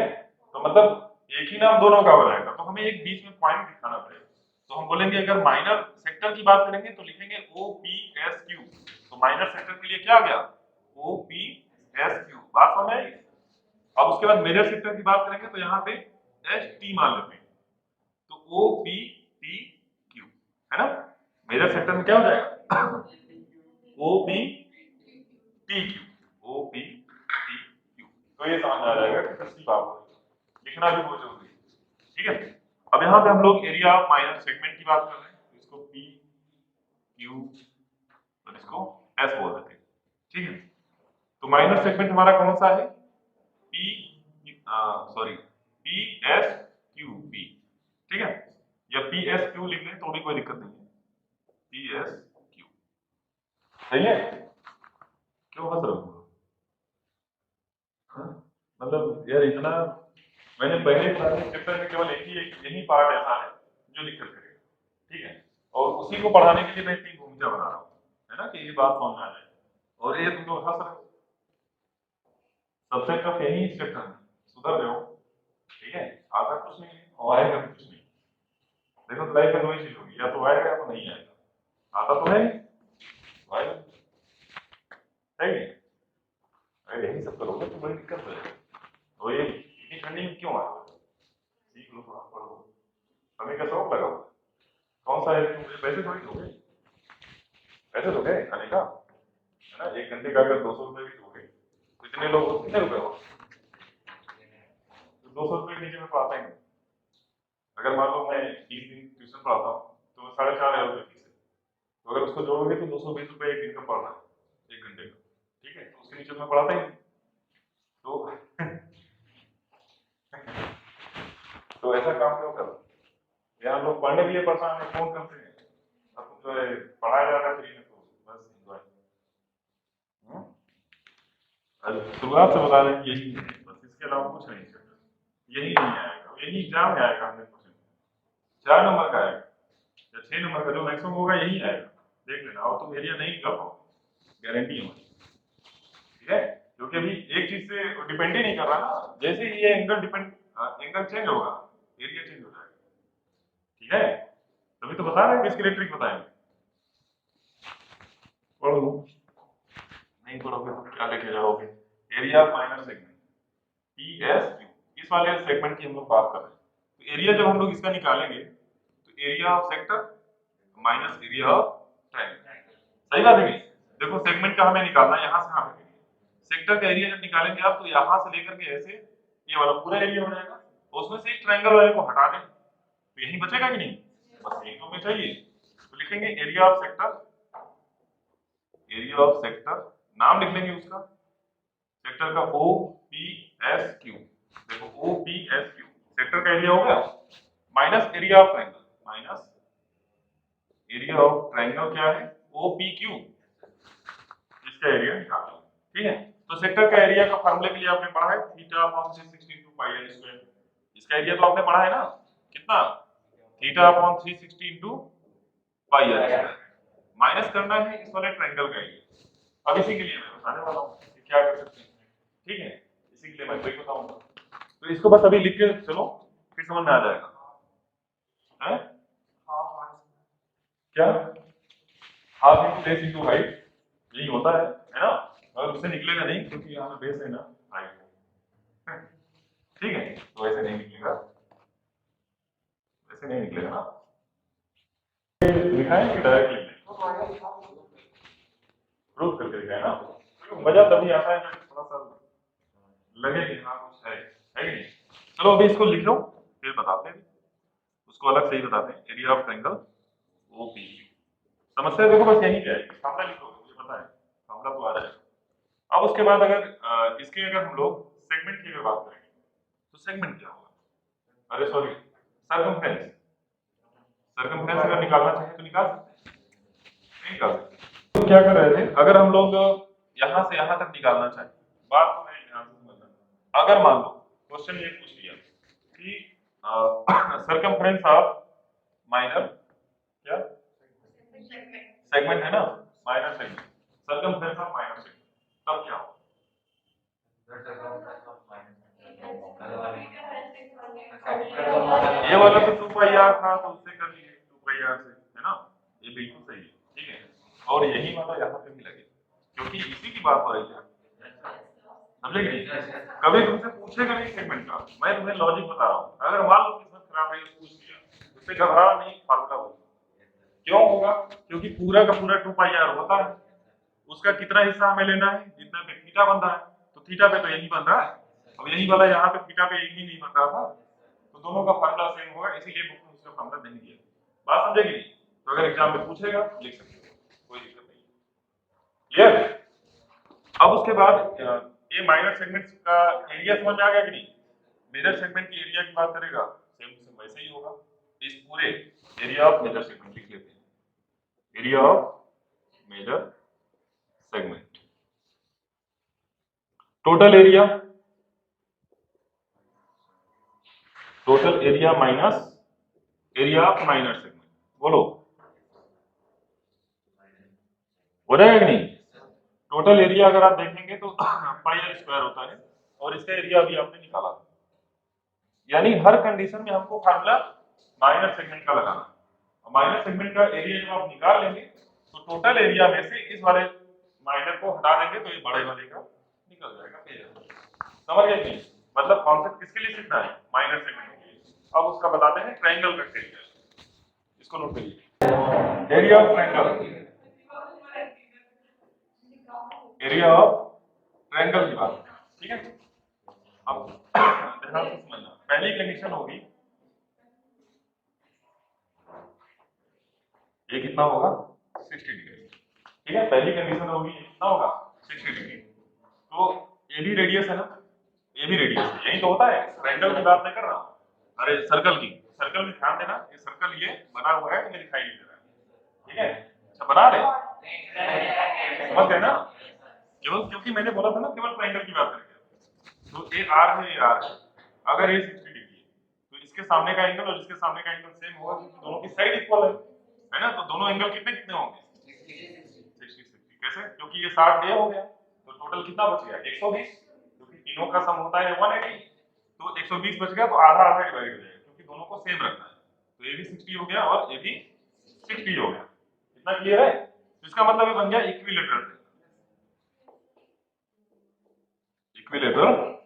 तो मतलब एक ही नाम दोनों का हो जाएगा, तो हमें एक बीच में पॉइंट दिखाना पड़ेगा। तो हम बोलेंगे अगर माइनर सेक्टर की बात करेंगे तो लिखेंगे ओ पी एस क्यू, तो माइनर सेक्टर के लिए क्या आ गया, ओ पी एस क्यू। बात समझ आई। अब उसके बाद मेजर सेक्टर की बात करेंगे तो यहाँ पे एस टी मान लेते हैं, तो ओ पी टी क्यू, है ना। मेजर सेक्टर में क्या हो जाएगा, O P T Q, O P T Q. तो ये समझ आ जाएगा कि किसकी बात हो रही है, लिखना भी बहुत जरूरी है। ठीक है, अब यहाँ पे हम लोग एरिया ऑफ माइनर सेगमेंट की बात कर रहे हैं, इसको पी क्यू और इसको एस बोल देते हैं। ठीक है, तो माइनर सेगमेंट हमारा कौन सा है, P sorry P S Q P. ठीक है, या पी एस क्यू लिख लें तो भी कोई दिक्कत नहीं है, पी एस क्यू। सही है, क्यों हंस रहे हो, मतलब यार इतना मैंने पहले चैप्टर में केवल यही पार्ट ऐसा है जो लिख कर करेगा। ठीक है, और उसी को पढ़ाने के लिए मैं 3 भूमिका बना रहा हूँ, है ना, कि ये बात समझ में आ जाए। और ये तुम लोग हंस रहे हो, सबसे टफ यही चैप्टर है, सुधर रहे हो। ठीक है, आता कुछ नहीं है और आएगा भी कुछ नहीं। देखो तो लाइफ में दो ही चीज होगी, या तो आएगा या तो नहीं आएगा। आता तो है नहीं, आएगा है नहीं। अगर यही सब करोगे तो बड़ी दिक्कत हो जाएगी। तो ये इतनी ठंडी में क्यों आए, सीख लो थोड़ा, पढ़ो, हमें का शौक लगा हुआ है। कौन सा है, तुम मुझे पैसे थोड़ी दोगे, पैसे दोगे खाने का, है ना। 1 घंटे का अगर 200 रुपए भी दोगे तो इतने लोग कितने रुपए हो, तो 200 रुपए के नीचे में पढ़ाता ही नहीं। अगर मान लो मैं 30 दिन ट्यूशन पढ़ाता हूँ तो 4,500 रुपये फीस है, तो अगर उसको जोड़ोगे तो 220 रुपये एक दिन का पढ़ना है, 1 घंटे का। ठीक है, तो उसके नीचे मैं पढ़ाता ही नहीं। तो तो ऐसा काम क्यों कर रहे हो? यहाँ लोग पढ़ने के लिए परेशान है, फोन करते हैं, अब तुम जो है पढ़ाया जा रहा है फ्री में, तो बस enjoy। अरे शुरुआत से बता रहे हैं यही है, बस इसके अलावा कुछ नहीं है, यही नहीं आएगा, यही एग्जाम में आएगा 100%। 4 नंबर का आएगा या 6 नंबर का जो मैक्सिमम होगा यही आएगा, देख लेना। और तुम एरिया नहीं कर पाओगे, गारंटी है मुझे, ठीक है? क्योंकि अभी एक चीज से डिपेंड ही नहीं कर रहा ना, जैसे ही ये एंगल एंगल चेंज होगा एरिया चेंज हो जाएगा, ठीक है? तभी तो बता रहे हैं कि इसके लिए ट्रिक बताएंगे। पढ़ लो, नहीं पढ़ोगे तो क्या लेके जाओगे? Area of minor segment PSQ, इस वाले सेगमेंट की हम लोग बात कर रहे हैं। तो एरिया जब हम लोग इसका निकालेंगे तो area of sector minus area of triangle, सही बात है कि नहीं? देखो सेगमेंट का हमें निकालना है यहाँ से यहाँ तक, सेक्टर का एरिया जब निकालेंगे आप तो यहाँ से लेकर के ऐसे ये वाला पूरा एरिया हो जाएगा, तो उसमें से एक ट्रायंगल वाले को हटा दें तो यही बचेगा कि नहीं? बस यही तो हमें चाहिए। तो लिखेंगे area of sector, area of sector, नाम लिख लेंगे उसका, सेक्टर का OPSQ। देखो OPSQ सेक्टर का एरिया हो गया, minus area of triangle, minus area of triangle क्या है? OPQ, इसका एरिया निकालना है, ठीक है? तो सेक्टर का एरिया का फार्मूले के लिए आपने पढ़ा है theta upon 360 into pi r square, इसका एरिया तो आपने पढ़ा है ना, कितना? Theta upon 360 into pi r square, minus करना है इस वाले ट्रायंगल का एरिया। अब इसी के लिए मैं बताने वाला हूं कि क्या कर सकते हैं, ठीक है? इसी के लिए मैं ट्रिक बताऊंगा, तो इसको बस अभी लिख के चलो, फिर समझ में आ जाएगा है? क्या half into base into height, यही होता है ना? और उससे निकलेगा नहीं क्योंकि यहाँ पे बेस है ना हाइट है, ठीक है? तो ऐसे नहीं निकलेगा, ऐसे नहीं निकलेगा ना, लिखा है कि डायरेक्ट लिख लें, प्रूव करके दिखाए ना, तो मजा तभी आता है जब थोड़ा सा लगे कि हाँ कुछ है कि नहीं? चलो अभी इसको लिख लो फिर बताते हैं, उसको अलग से ही बताते हैं, एरिया ऑफ ट्रायंगल OPQ। समस्या देखो बस यही क्या है, फार्मूला लिखो, मुझे पता है फार्मूला तो आ जाएगा। अब उसके बाद अगर इसके अगर हम लोग सेगमेंट की अगर बात करेंगे तो सेगमेंट क्या होगा? अरे सॉरी, सर्कमफ्रेंस, सर्कमफ्रेंस अगर निकालना चाहे तो निकाल सकते हैं, नहीं निकाल सकते। तो क्या कर रहे थे, अगर हम लोग यहाँ से यहाँ तक निकालना चाहे, बात तो मैं ध्यान से समझना, अगर मान लो क्वेश्चन ये पूछ लिया कि सर्कमफ्रेंस ऑफ माइनर क्या सेगमेंट है ना, minor segment, circumference of minor segment, तब क्या होगा? ये वाला तो 2 पाई आर था तो उससे कर लिए 2 पाई आर से, है ना? ये बिल्कुल सही है, ठीक है? और यही वाला यहाँ पे भी लगे क्योंकि इसी की बात हो रही है, समझे कि नहीं? कभी तुमसे पूछेगा नहीं सेगमेंट का, मैं तुम्हें लॉजिक बता रहा हूँ, अगर मान लो किस्मत खराब रही पूछ लिया, उससे घबराना नहीं, फार्मूला होगा। क्यों होगा? क्योंकि पूरा का पूरा 2 पाई आर होता है, उसका कितना हिस्सा हमें लेना है? जितना पे थीटा बन रहा है, तो थीटा पे तो यही बन रहा है, अब यही वाला यहाँ पे थीटा पे यही नहीं बन रहा था, तो दोनों का फार्मूला सेम होगा, इसीलिए बुक में उसका फार्मूला नहीं दिया। बात समझे कि नहीं? तो अगर एग्जाम में पूछेगा लिख सकते हो, कोई दिक्कत नहीं, क्लियर? अब उसके बाद ये माइनर सेगमेंट्स का एरिया समझ में आ गया कि नहीं? मेजर सेगमेंट की एरिया की बात करेगा सेम टू सेम वैसे ही होगा, इस पूरे एरिया ऑफ मेजर सेगमेंट लिख लेते हैं, area of major segment, total area, total area minus area of minor segment, बोलो हो जाएगा कि नहीं? टोटल एरिया अगर आप देखेंगे तो पाई आर स्क्वायर होता है और इसका एरिया अभी आपने निकाला, यानी हर कंडीशन में हमको फार्मूला माइनर सेगमेंट का लगाना, और माइनर सेगमेंट का एरिया जब आप निकाल लेंगे तो टोटल एरिया में से इस वाले माइनर को हटा देंगे तो ये बड़े वाले का निकल जाएगा एरिया। समझ गए कि? मतलब कॉन्सेप्ट किसके लिए सीखना है? माइनर सेगमेंट के लिए। अब उसका बताते हैं ट्रायंगल का एरिया, इसको नोट करिए, area of triangle, area of triangle की बात, ठीक है? अब ध्यान से समझना, पहली कंडीशन होगी ये कितना होगा 60 डिग्री, ठीक है? पहली कंडीशन होगी कितना होगा 60 डिग्री, तो ये भी रेडियस है ना, ये भी रेडियस है, यही तो होता है, ट्रायंगल की बात नहीं कर रहा हूं, अरे सर्कल की, सर्कल में ध्यान देना, ये सर्कल ये बना हुआ है, तुम्हें दिखाई नहीं दे रहा है, ठीक है? अच्छा बना रहे, समझ गए ना? केवल क्योंकि मैंने बोला था ना केवल ट्रायंगल की बात करेंगे, तो ये आर है, ये आर है, अगर ये 60 डिग्री है तो इसके सामने का एंगल और इसके सामने का एंगल सेम होगा क्योंकि दोनों की साइड इक्वल है ना? तो दोनों एंगल कितने कितने होंगे? 60 60। कैसे? क्योंकि ये 60 ये हो गया, तो टोटल कितना बच गया? 120, क्योंकि तीनों का सम होता है 180, तो 120 बच गया, तो आधा आधा डिवाइड हो जाएगा क्योंकि दोनों को सेम रखना है, तो ये भी 60 हो गया और ये भी 60 हो गया। इतना क्लियर है? तो इसका मतलब ये बन गया इक्विलेटरल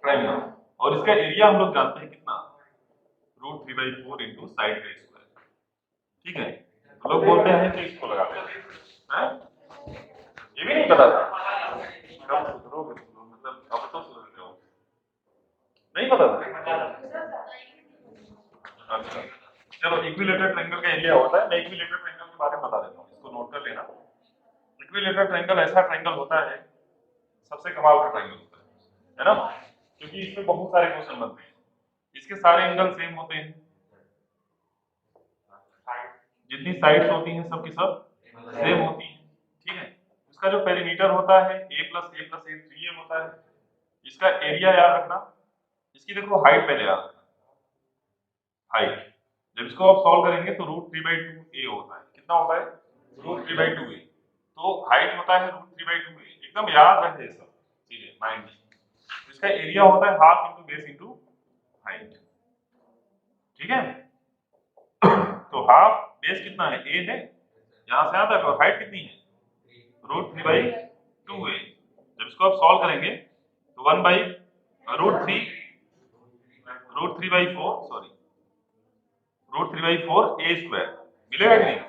ट्रायंगल, और इसका एरिया हम लोग जानते हैं कितना, √3/4 इंटू साइड का स्क्वायर, ठीक है? तो लोग बोलते हैं कि इसको लगाते हैं, ये भी नहीं पता था, कब सुधरोगे तुम लोग, मतलब अब तो सुधर गए हो, नहीं पता था? अच्छा चलो, इक्विलेटरल ट्रायंगल का एरिया होता है, मैं इक्विलेटरल ट्रायंगल के बारे में बता देता हूँ, इसको नोट कर लेना। इक्विलेटरल ट्रायंगल ऐसा ट्रायंगल होता है, सबसे कमाल का ट्रायंगल होता है ना? क्योंकि इसमें बहुत सारे क्वेश्चन बनते हैं, इसके सारे एंगल सेम होते हैं, जितनी साइड्स होती हैं सबकी सब सेम होती हैं, ठीक है? इसका जो पेरीमीटर होता है a + a + a 3a होता है, इसका एरिया याद रखना, इसकी देखो हाइट पहले याद रखना, हाइट जब इसको आप सॉल्व करेंगे तो √3/2a होता है, कितना होता है? √3/2a, तो हाइट होता है √3/2a, एकदम याद रखे सब चीजें माइंड में। इसका एरिया होता है half into base into height, ठीक है? तो हाफ बेस कितना है? a है, यहां से आता है, और हाइट कितनी है? √3/2a। जब इसको आप सॉल्व करेंगे तो 1/√3/4 सॉरी √3/4a² मिलेगा कि नहीं?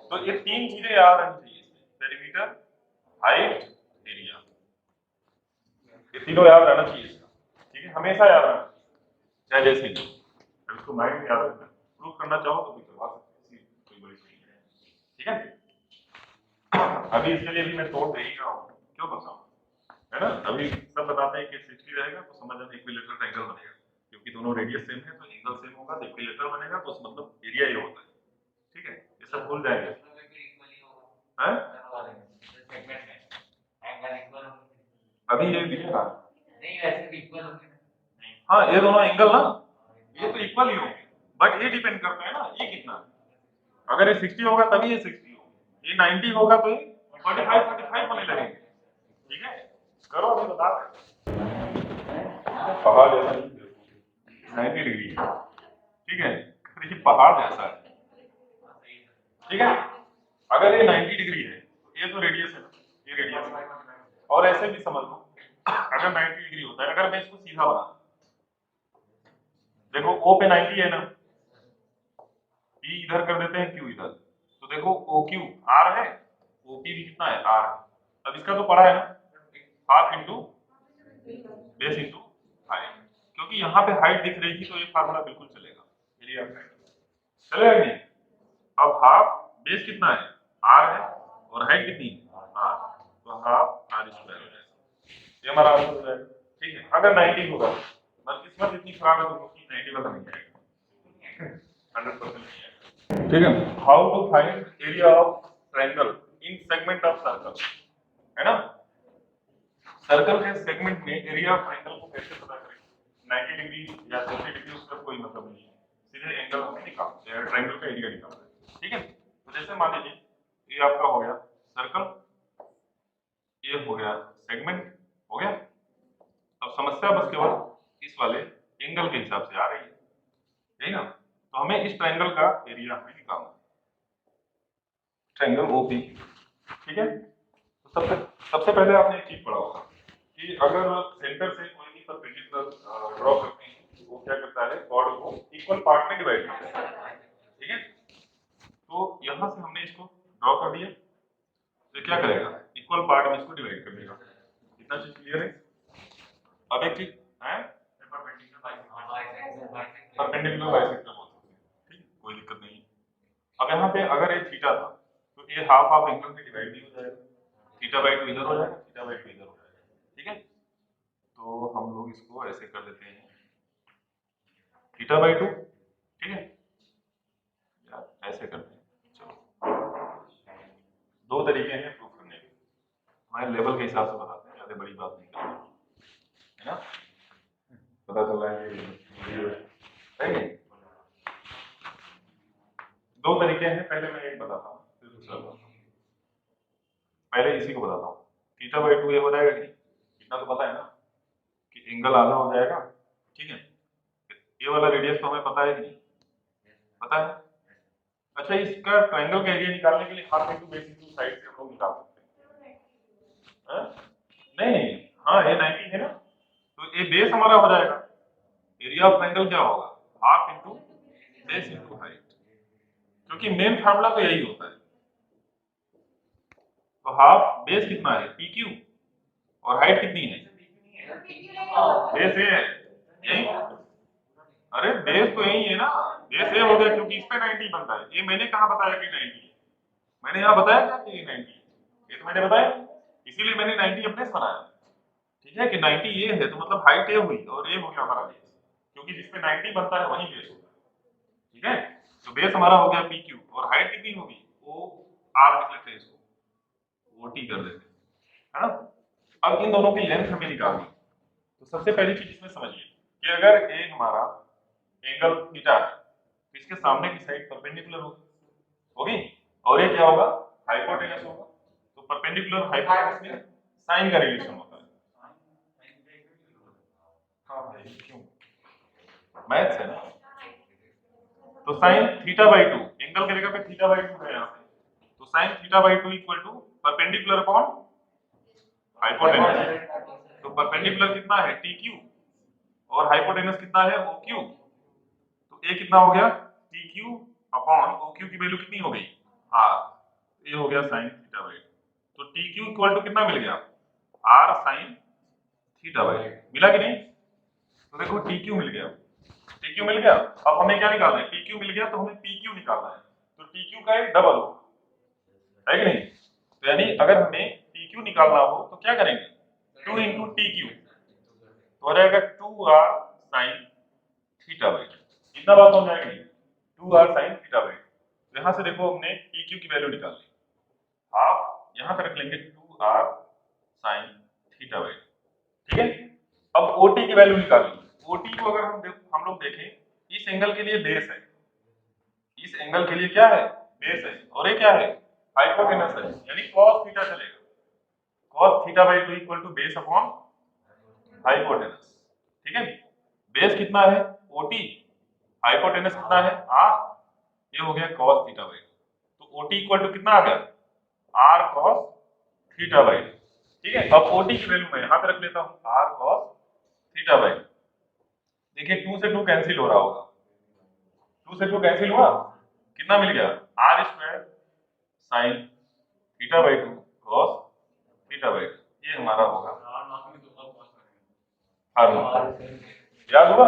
तो ये तीन चीजें याद रखनी चाहिए इसमें, पेरीमीटर, हाइट, एरिया, ये तीनों याद रहना चाहिए इसका, ठीक है? हमेशा याद रहना चाहिए, चाहे जैसे ही। अब इसको माइंड में याद रखना, प्रूव करना चाहो तो भी करवा सकते हैं, कोई बड़ी चीज नहीं है, ठीक है? अभी इसके लिए भी मैं तोड़ दे ही रहा हूँ, क्यों बताऊँ, है ना? अभी सब बताते हैं कि 60 रहेगा तो समझ लेना इक्विलेटरल ट्रायंगल बनेगा, क्योंकि दोनों रेडियस सेम है तो एंगल सेम होगा, तो इक्विलेटरल बनेगा, तो उसका मतलब एरिया ये होता है, ठीक है? ये सब भूल जाएंगे, हैं? अभी ये दिखेगा नहीं, वैसे इक्वल होंगे, हाँ ये दोनों एंगल ना, ये तो इक्वल ही होंगे, बट ये डिपेंड करता है ना ये कितना है। अगर ये 60 होगा तभी ये 60 होगा, ये 90 होगा तो ये 45 होने लगेंगे, ठीक है? करो अभी बता रहे, पहाड़ जैसा नहीं, 90 डिग्री, ठीक है? ये पहाड़ जैसा है, ठीक है? अगर ये 90 डिग्री है, ये तो रेडियस है, ये रेडियस है, और ऐसे भी समझ लो अगर 90 डिग्री होता है, अगर मैं इसको सीधा बना, देखो O पे 90 है ना, P इधर कर देते हैं, Q इधर, तो देखो OQ R है, OP भी कितना है? R है। अब इसका तो पढ़ा है ना, half into base into height, क्योंकि यहाँ पे हाइट दिख रही थी तो ये फार्मूला बिल्कुल चलेगा, एरिया ऑफ ट्रायंगल चलेगा नहीं? अब हाफ बेस कितना है? R है, और हाइट कितनी है? R, तो हाफ R² हो जाएगा, ये हमारा आंसर हो जाएगा, ठीक है? अगर 90 होगा, बदकिस्मत इतनी खराब है तो 90 वाला नहीं आएगा, 100% नहीं आएगा, ठीक है? How to find area of triangle in segment of circle, है ना? सर्कल के सेगमेंट में एरिया ऑफ ट्रायंगल को कैसे पता करें? 90 डिग्री या 60 डिग्री उसका कोई मतलब नहीं है, सीधे एंगल हमें निकालना है, ट्रायंगल का एरिया निकालना है, ठीक है? तो जैसे मान लीजिए ये आपका हो गया सर्कल, ये हो गया सेगमेंट, हो गया। अब समस्या बस केवल इस वाले एंगल के हिसाब से आ रही है, यही ना? तो हमें इस ट्रायंगल का एरिया हमें निकालना है, ट्रायंगल ओपी, ठीक है? तो सबसे पहले आपने एक चीज पढ़ा होगा कि अगर सेंटर से कोई भी परपेंडिकुलर ड्रॉ करते हैं तो वो क्या करता है, कॉर्ड को इक्वल पार्ट में डिवाइड करता है, ठीक है? तो यहां से हमने इसको ड्रॉ कर दिया, तो क्या करेगा, इक्वल पार्ट में इसको डिवाइड कर देगा, इतना चीज क्लियर है? अब एक चीज है, परपेंडिकुलर बाइसेक्टर बोल सकते हैं, ठीक, कोई दिक्कत नहीं है। अब यहाँ पे अगर ये थीटा था तो ये हाफ हाफ एंगल में डिवाइड भी हो जाएगा, θ/2 इधर हो जाएगा, θ/2 इधर हो जाएगा, ठीक है? तो हम लोग इसको ऐसे कर देते हैं, θ/2 ठीक है यार, ऐसे करते हैं। चलो, दो तरीके हैं प्रूफ करने के, हमारे लेवल के हिसाब से बताते हैं, ज्यादा बड़ी बात नहीं करते, है ना। पता चल रहा है कि सही है। दो तरीके हैं, पहले मैं एक बताता हूँ फिर दूसरा बताता हूँ। पहले इसी को बताता हूँ, थीटा बाई 2 ये हो जाएगा कि इतना तो पता है ना कि एंगल आधा हो जाएगा, ठीक है। ये वाला रेडियस तो हमें पता है कि नहीं, पता है। अच्छा, इसका ट्रायंगल का एरिया निकालने के लिए half into base into side से हम लोग निकाल सकते हैं, हाँ? नहीं नहीं, हाँ ये 90 है ना, तो ये बेस हमारा हो जाएगा, एरिया ऑफ ट्रायंगल क्या होगा, half into base into height, क्योंकि मेन फार्मूला तो यही होता है। तो हाफ बेस कितना है PQ और हाइट कितनी है, बेस ये है यही, अरे बेस तो यही है ना, बेस ये हो गया क्योंकि इस पे 90 बनता है, ये मैंने कहा बताया कि 90 है, मैंने यहाँ बताया क्या कि ये 90 है, ये तो मैंने बताया, इसीलिए मैंने 90 अपने से बनाया, ठीक है कि 90 ये है तो मतलब हाइट ये हुई और ये हो गया हमारा बेस, क्योंकि जिस पे 90 बनता है वही बेस होता है, ठीक है। तो बेस हमारा हो गया PQ और हाइट कितनी होगी, वो R लिख लेते हैं, इसको OT कर देते हैं, है ना। अब इन दोनों की लेंथ हमें निकालनी, तो सबसे पहली चीज इसमें समझिए कि अगर ए हमारा एंगल थीटा है तो इसके सामने की साइड परपेंडिकुलर होगी और ये क्या होगा, हाइपोटेनस होगा, तो परपेंडिकुलर हाइपोटेनस में साइन का रिलेशन होता है। हाँ भाई क्यों, मैथ्स है ना। तो साइन थीटा बाई 2, एंगल की जगह पे थीटा बाई 2 है यहाँ पे, तो sine theta by 2 equal to perpendicular upon hypotenuse, तो परपेंडिकुलर कितना है TQ और हाइपोटेनस कितना है OQ, तो ये कितना हो गया TQ अपॉन OQ की वैल्यू कितनी हो गई R, ये हो गया साइन थीटा बाई 2, तो TQ इक्वल टू कितना मिल गया R साइन थीटा बाई 2, मिला कि नहीं। तो देखो TQ मिल गया, TQ मिल गया, अब हमें क्या निकालना है, TQ मिल गया तो हमें PQ निकालना है, तो TQ का एक डबल होगा, है कि नहीं। तो यानी अगर हमें PQ निकालना हो तो क्या करेंगे, 2 इंटू TQ, तो हो जाएगा 2R साइन थीटा बाई 2, इतना बात हो जाएगी 2R साइन थीटा बाई 2। तो यहाँ से देखो हमने PQ की वैल्यू निकाल ली, हाफ यहाँ पे रख लेंगे 2R साइन थीटा बाई 2, ठीक है। अब OT की वैल्यू निकालनी, OT को अगर हम लोग देखें, इस एंगल के लिए बेस है, इस एंगल के लिए क्या है, बेस है, और ये क्या है, हाइपोटेनस है, यानी cos थीटा चलेगा, cos theta by 2 equal to base upon hypotenuse, ठीक है। बेस कितना है OT, हाइपोटेनस कितना है R, ये हो गया cos थीटा बाई 2, तो OT इक्वल टू कितना आ गया R cos थीटा बाई 2, ठीक है। अब OT की वैल्यू मैं यहाँ पे रख लेता हूँ R cos थीटा बाई 2, देखिए 2 से 2 कैंसिल हो रहा होगा, 2 से 2 कैंसिल हुआ, कितना मिल गया R square sine theta by 2 cos theta by 2, ये हमारा होगा फार्मूला, याद हुआ,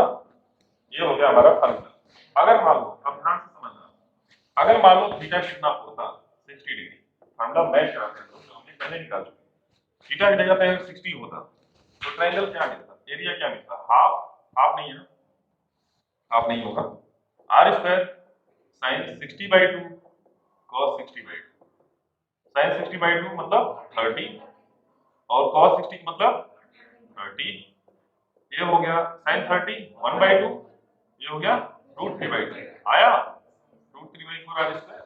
ये हो गया हमारा फार्मूला। अगर मान लो, अब ध्यान से समझना, अगर मान लो थीटा कितना होता 60 डिग्री, फार्मूला मैच कराते हैं तो हमने पहले निकाल चुके, थीटा की जगह पे 60 होता तो ट्रायंगल क्या मिलता, एरिया क्या मिलता, हाफ, हाफ नहीं है ना, हाफ नहीं होगा, R square sine 60 by 2 cos 60 by 2, sine 60 by 2 मतलब 30 और cos 60 मतलब 30, ये हो गया साइन 30 1 बाई 2, ये हो गया रूट 3 बाई 2, आया रूट 3 बाई 4 R स्क्वायर,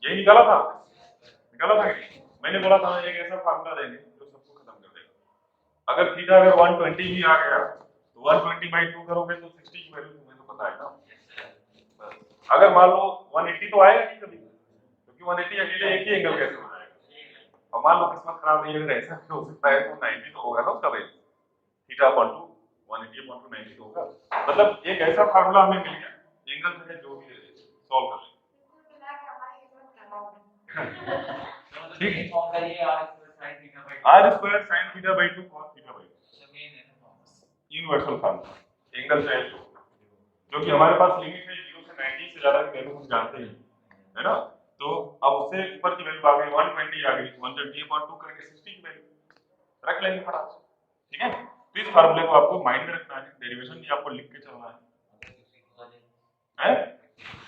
यही निकाला था, निकाला था कि नहीं? मैंने बोला था एक ऐसा फार्मूला देंगे जो सबको खत्म कर देगा। अगर थीटा अगर 120 भी आ गया तो 120 बाई 2 करोगे तो 60 की वैल्यू तुम्हें तो पता है ना, अगर मान लो 180 तो आएगा नहीं कभी, क्योंकि 180 अकेले एक ही एंगल कैसे हो जाएगा, और मान लो किस्मत खराब नहीं है अगर ऐसा हो सकता है तो 90 तो होगा ना उसका वैल्यू, थीटा अपॉन 2 180 अपॉन 2 90 तो होगा, मतलब एक ऐसा फार्मूला हमें मिल गया, एंगल जो है जो भी सॉल्व कर ले, ठीक है। R square sin theta by 2 cos theta by 2 universal formula, angle चाहे जो कि हमारे पास लिमिट है 0 से 90 से ज्यादा की वैल्यू हम जानते हैं, है ना। तो अब उससे ऊपर की वैल्यू आ गई 120 आ गई, 120/2 करेंगे 60 की वैल्यू रख लेंगे फटाक से, ठीक है। तो इस फार्मूले को आपको माइंड में रखना है, डेरिवेशन भी आपको लिख के चलना है, है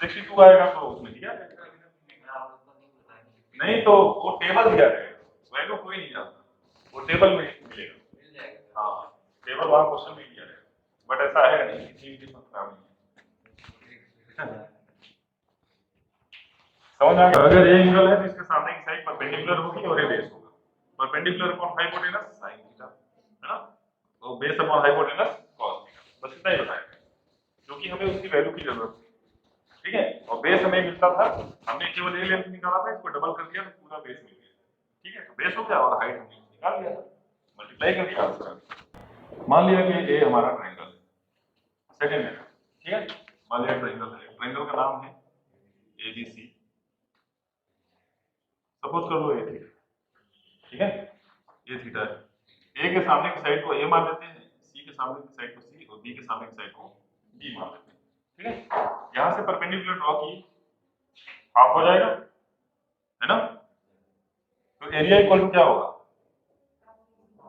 62 आएगा तो उसमें दिया जाएगा। नहीं तो वो टेबल दिया रहेगा, वैल्यू कोई नहीं जानता, वो टेबल में मिलेगा। हाँ टेबल वहाँ क्वेश्चन में दिया रहेगा, बट ऐसा है नहीं, किसी भी किस्मत खराब नहीं है। समझ आ गया? अगर ये एंगल है तो इसके सामने की साइड परपेंडिकुलर होगी और ये बेस होगा। Perpendicular upon hypotenuse sin theta, है ना? तो base upon hypotenuse cos theta, बस इतना ही बताया, क्योंकि हमें उसकी वैल्यू की जरूरत है। ठीक है, और बेस हमें मिलता था, हमने केवल ए लेंथ निकाला था, इसको डबल कर दिया तो पूरा बेस मिल गया। ठीक है, तो बेस हो गया और हाइट हमने निकाल लिया, मल्टीप्लाई कर दिया आंसर। मान लिया कि ए हमारा ट्रायंगल है, सेकंड है, ठीक है, मान लिया ट्रायंगल है, ट्रायंगल का नाम है एबीसी, सपोज कर लो ए थीटा, ठीक है, ए थीटा है, ए के सामने की साइड को ए मान लेते हैं, सी के सामने की साइड को सी और बी के सामने की साइड को बी मान लेते हैं। ठीक है, यहां से परपेंडिकुलर ड्रॉ की, हाफ हो जाएगा, है ना? तो एरिया इक्वल टू क्या होगा,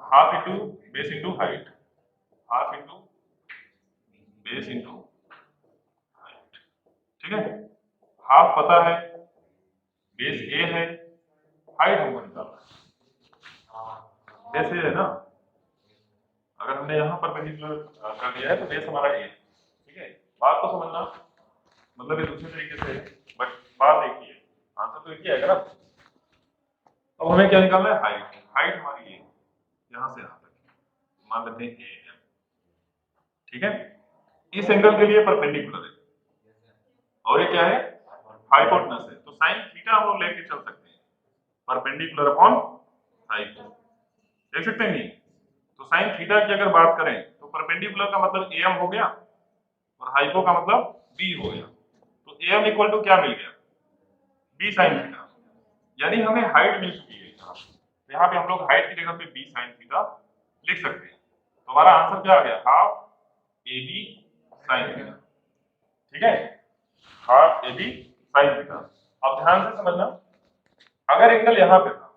half into base into height, half into base into height. ठीक है, हाफ पता है, बेस ए है, हाइट हमको निकालना है, बेस ए है ना, अगर हमने यहाँ परपेंडिकुलर कर दिया है तो बेस हमारा ए है। ठीक है, बात को समझना, मतलब ये दूसरे तरीके से है, बट बात एक ही है, आंसर तो एक ही आएगा ना। अब हमें क्या निकालना है, हाइट, हाइट हमारी ये यहाँ से यहाँ तक मान लेते हैं ए है। ठीक है, इस एंगल के लिए परपेंडिकुलर है और ये क्या है, हाइपोटेनस है, तो साइन थीटा हम लोग लेके चल सकते हैं, परपेंडिकुलर अपॉन हाइपो, देख सकते हैं नहीं? तो साइन थीटा की अगर बात करें तो परपेंडिकुलर का मतलब एम हो गया और हाइपो का मतलब बी हो गया, तो एम इक्वल टू क्या मिल गया, बी साइन थीटा, यानी हमें हाइट मिल चुकी है यहाँ, तो यहाँ पे हम लोग हाइट की जगह पे बी साइन थीटा लिख सकते हैं, तो हमारा आंसर क्या आ गया, half A B sine theta. ठीक है, half A B sine theta. अब ध्यान से समझना, अगर एंगल यहाँ पे था,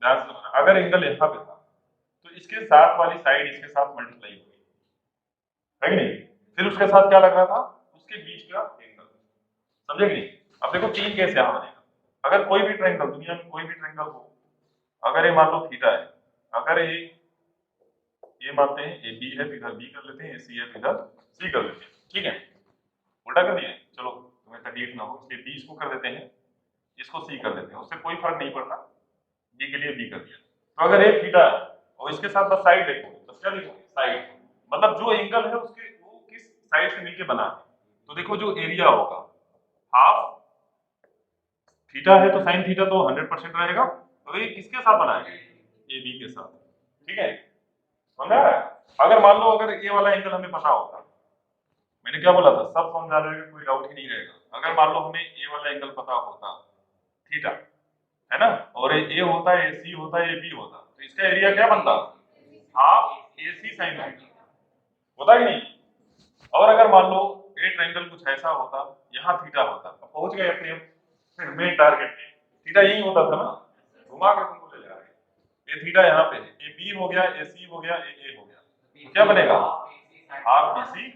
ध्यान से समझना, अगर एंगल यहाँ पे था तो इसके साथ वाली साइड इसके साथ मल्टीप्लाई होगी, है कि नहीं? फिर उसके साथ क्या लग रहा था, उसके बीच का एंगल, समझे कि नहीं? अब देखो तीन केस यहाँ बनेगा, अगर कोई भी ट्रायंगल, दुनिया में कोई भी ट्रायंगल हो, अगर ये मान लो थीटा है, अगर ये मानते हैं ए बी है तो इधर बी कर लेते हैं, ए सी है तो इधर सी कर लेते हैं, ठीक है, उल्टा कर दिए, चलो तुम्हें तकलीफ ना हो इसलिए बी इसको कर देते हैं, इसको सी कर देते हैं, उससे कोई फर्क नहीं पड़ता, बी के लिए बी कर दिया। तो अगर ये थीटा है और इसके साथ बस साइड देखो, बस क्या देखो, साइड, मतलब जो एंगल है उसके वो किस साइड से मिलके बना है, तो देखो जो एरिया होगा, हाफ थीटा है तो साइन थीटा तो 100% रहेगा, तो ये किसके साथ बना है, ए बी के साथ। ठीक है, समझा? अगर मान लो अगर ये वाला एंगल हमें पता होता, मैंने क्या बोला था, सब समझ आ रहेगा, कोई डाउट ही नहीं रहेगा। अगर मान लो हमें ए वाला एंगल पता होता, थीटा, है ना, और ए होता है, ए सी होता है, ए बी होता, तो इसका एरिया क्या बनता, हाफ ए सी साइन थीटा, होता ही नहीं। और अगर मान लो ए ट्रायंगल कुछ ऐसा होता, यहाँ थीटा होता, अब पहुंच गए अपने मेन टारगेट पे, थीटा यही होता था ना, घुमा के तुमको ले जा रहे हैं, ये थीटा यहाँ पे है, ए बी हो गया, ए सी हो गया, ए हो गया, तो क्या बनेगा, हाफ ए सी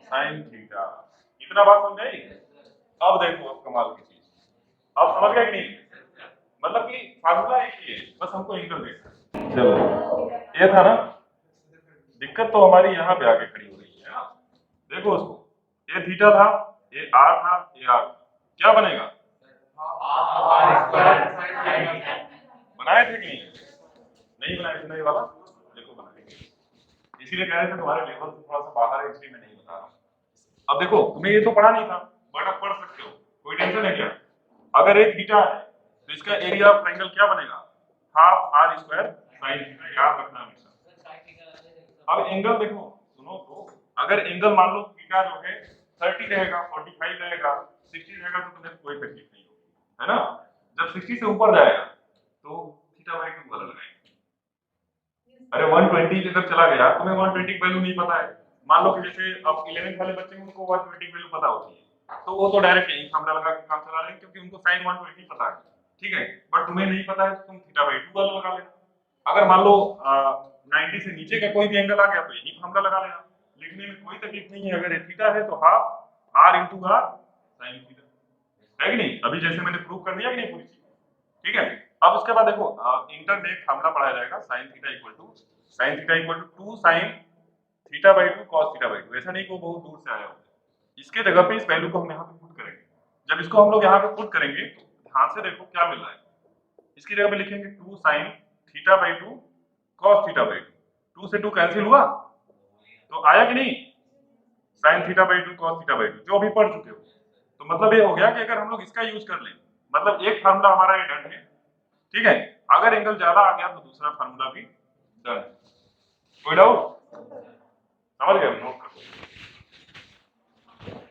साइन थीटा। इतना बात समझ आई? अब देखो, अब कमाल की चीज, अब समझ गए कि नहीं? मतलब कि फार्मूला एक ही है, बस हमको एंगल देखना है। चलो, ये था ना, दिक्कत तो हमारी यहाँ पे आके खड़ी हो रही है ना, देखो उसको, ये थीटा था, ये आर था, ये आर था, क्या बनेगा, बनाए थे कि नहीं? नहीं बनाए थे, नहीं वाला देखो बनाएंगे, इसीलिए कह रहे थे तुम्हारे लेवल से थोड़ा सा बाहर है, इसलिए मैं नहीं बता रहा। अब देखो, तुम्हें ये तो पढ़ा नहीं था, बट अब पढ़ सकते हो, कोई टेंशन है क्या? अगर ये थीटा है तो इसका एरिया ऑफ ट्रायंगल क्या बनेगा, half r square sine theta, याद रखना हमेशा। अब एंगल देखो, सुनो तो, अगर एंगल मान लो थीटा जो है 30 रहेगा, 45 रहेगा, 60 रहेगा, तो तुम्हें कोई तकलीफ नहीं होगी, है ना? जब 60 से ऊपर जाएगा तो थीटा बाई 2 वाला लगाएंगे। अरे 120 अगर चला गया, तुम्हें 120 की वैल्यू नहीं पता है, मान लो कि जैसे अब 11th वाले बच्चे हैं, उनको 120 वैल्यू पता होती है, तो वो तो डायरेक्ट यही फार्मूला लगा के काम चला रहे हैं, क्योंकि उनको sin 120 पता है, ठीक है, बट तुम्हें नहीं पता है तो तुम थीटा बाई 2 वाला लगा लेना। अगर मान लो 90 से नीचे का कोई भी एंगल आ गया तो यही फार्मूला लगा लेना, लिखने में कोई तकलीफ नहीं है। अगर ये थीटा है तो half r into r sine theta, है कि नहीं? अभी जैसे मैंने प्रूव कर दिया कि नहीं पूरी चीज, ठीक है। अब उसके बाद देखो इंटर में एक फार्मूला पढ़ाया जाएगा sine theta equal to 2 sine theta by 2 cos theta by 2। ऐसा नहीं कि वो बहुत दूर से आया हो, इसके जगह पे इस वैल्यू को हम यहाँ पे पुट करेंगे। जब इसको हम लोग यहाँ पे पुट करेंगे तो ध्यान से देखो क्या मिल रहा है। इसकी जगह पे लिखेंगे 2 sine theta by 2 cos theta by 2, 2 से 2 कैंसिल हुआ तो आया कि नहीं, sign theta by 2 cos theta by 2, जो अभी पढ़ चुके हो। तो मतलब ये हो गया कि अगर हम लोग इसका यूज कर लें, मतलब एक फार्मूला हमारा ये डन है, ठीक है। अगर एंगल ज्यादा आ गया तो दूसरा फार्मूला भी डन। कोई डाउट? समझ गए? नोट करो।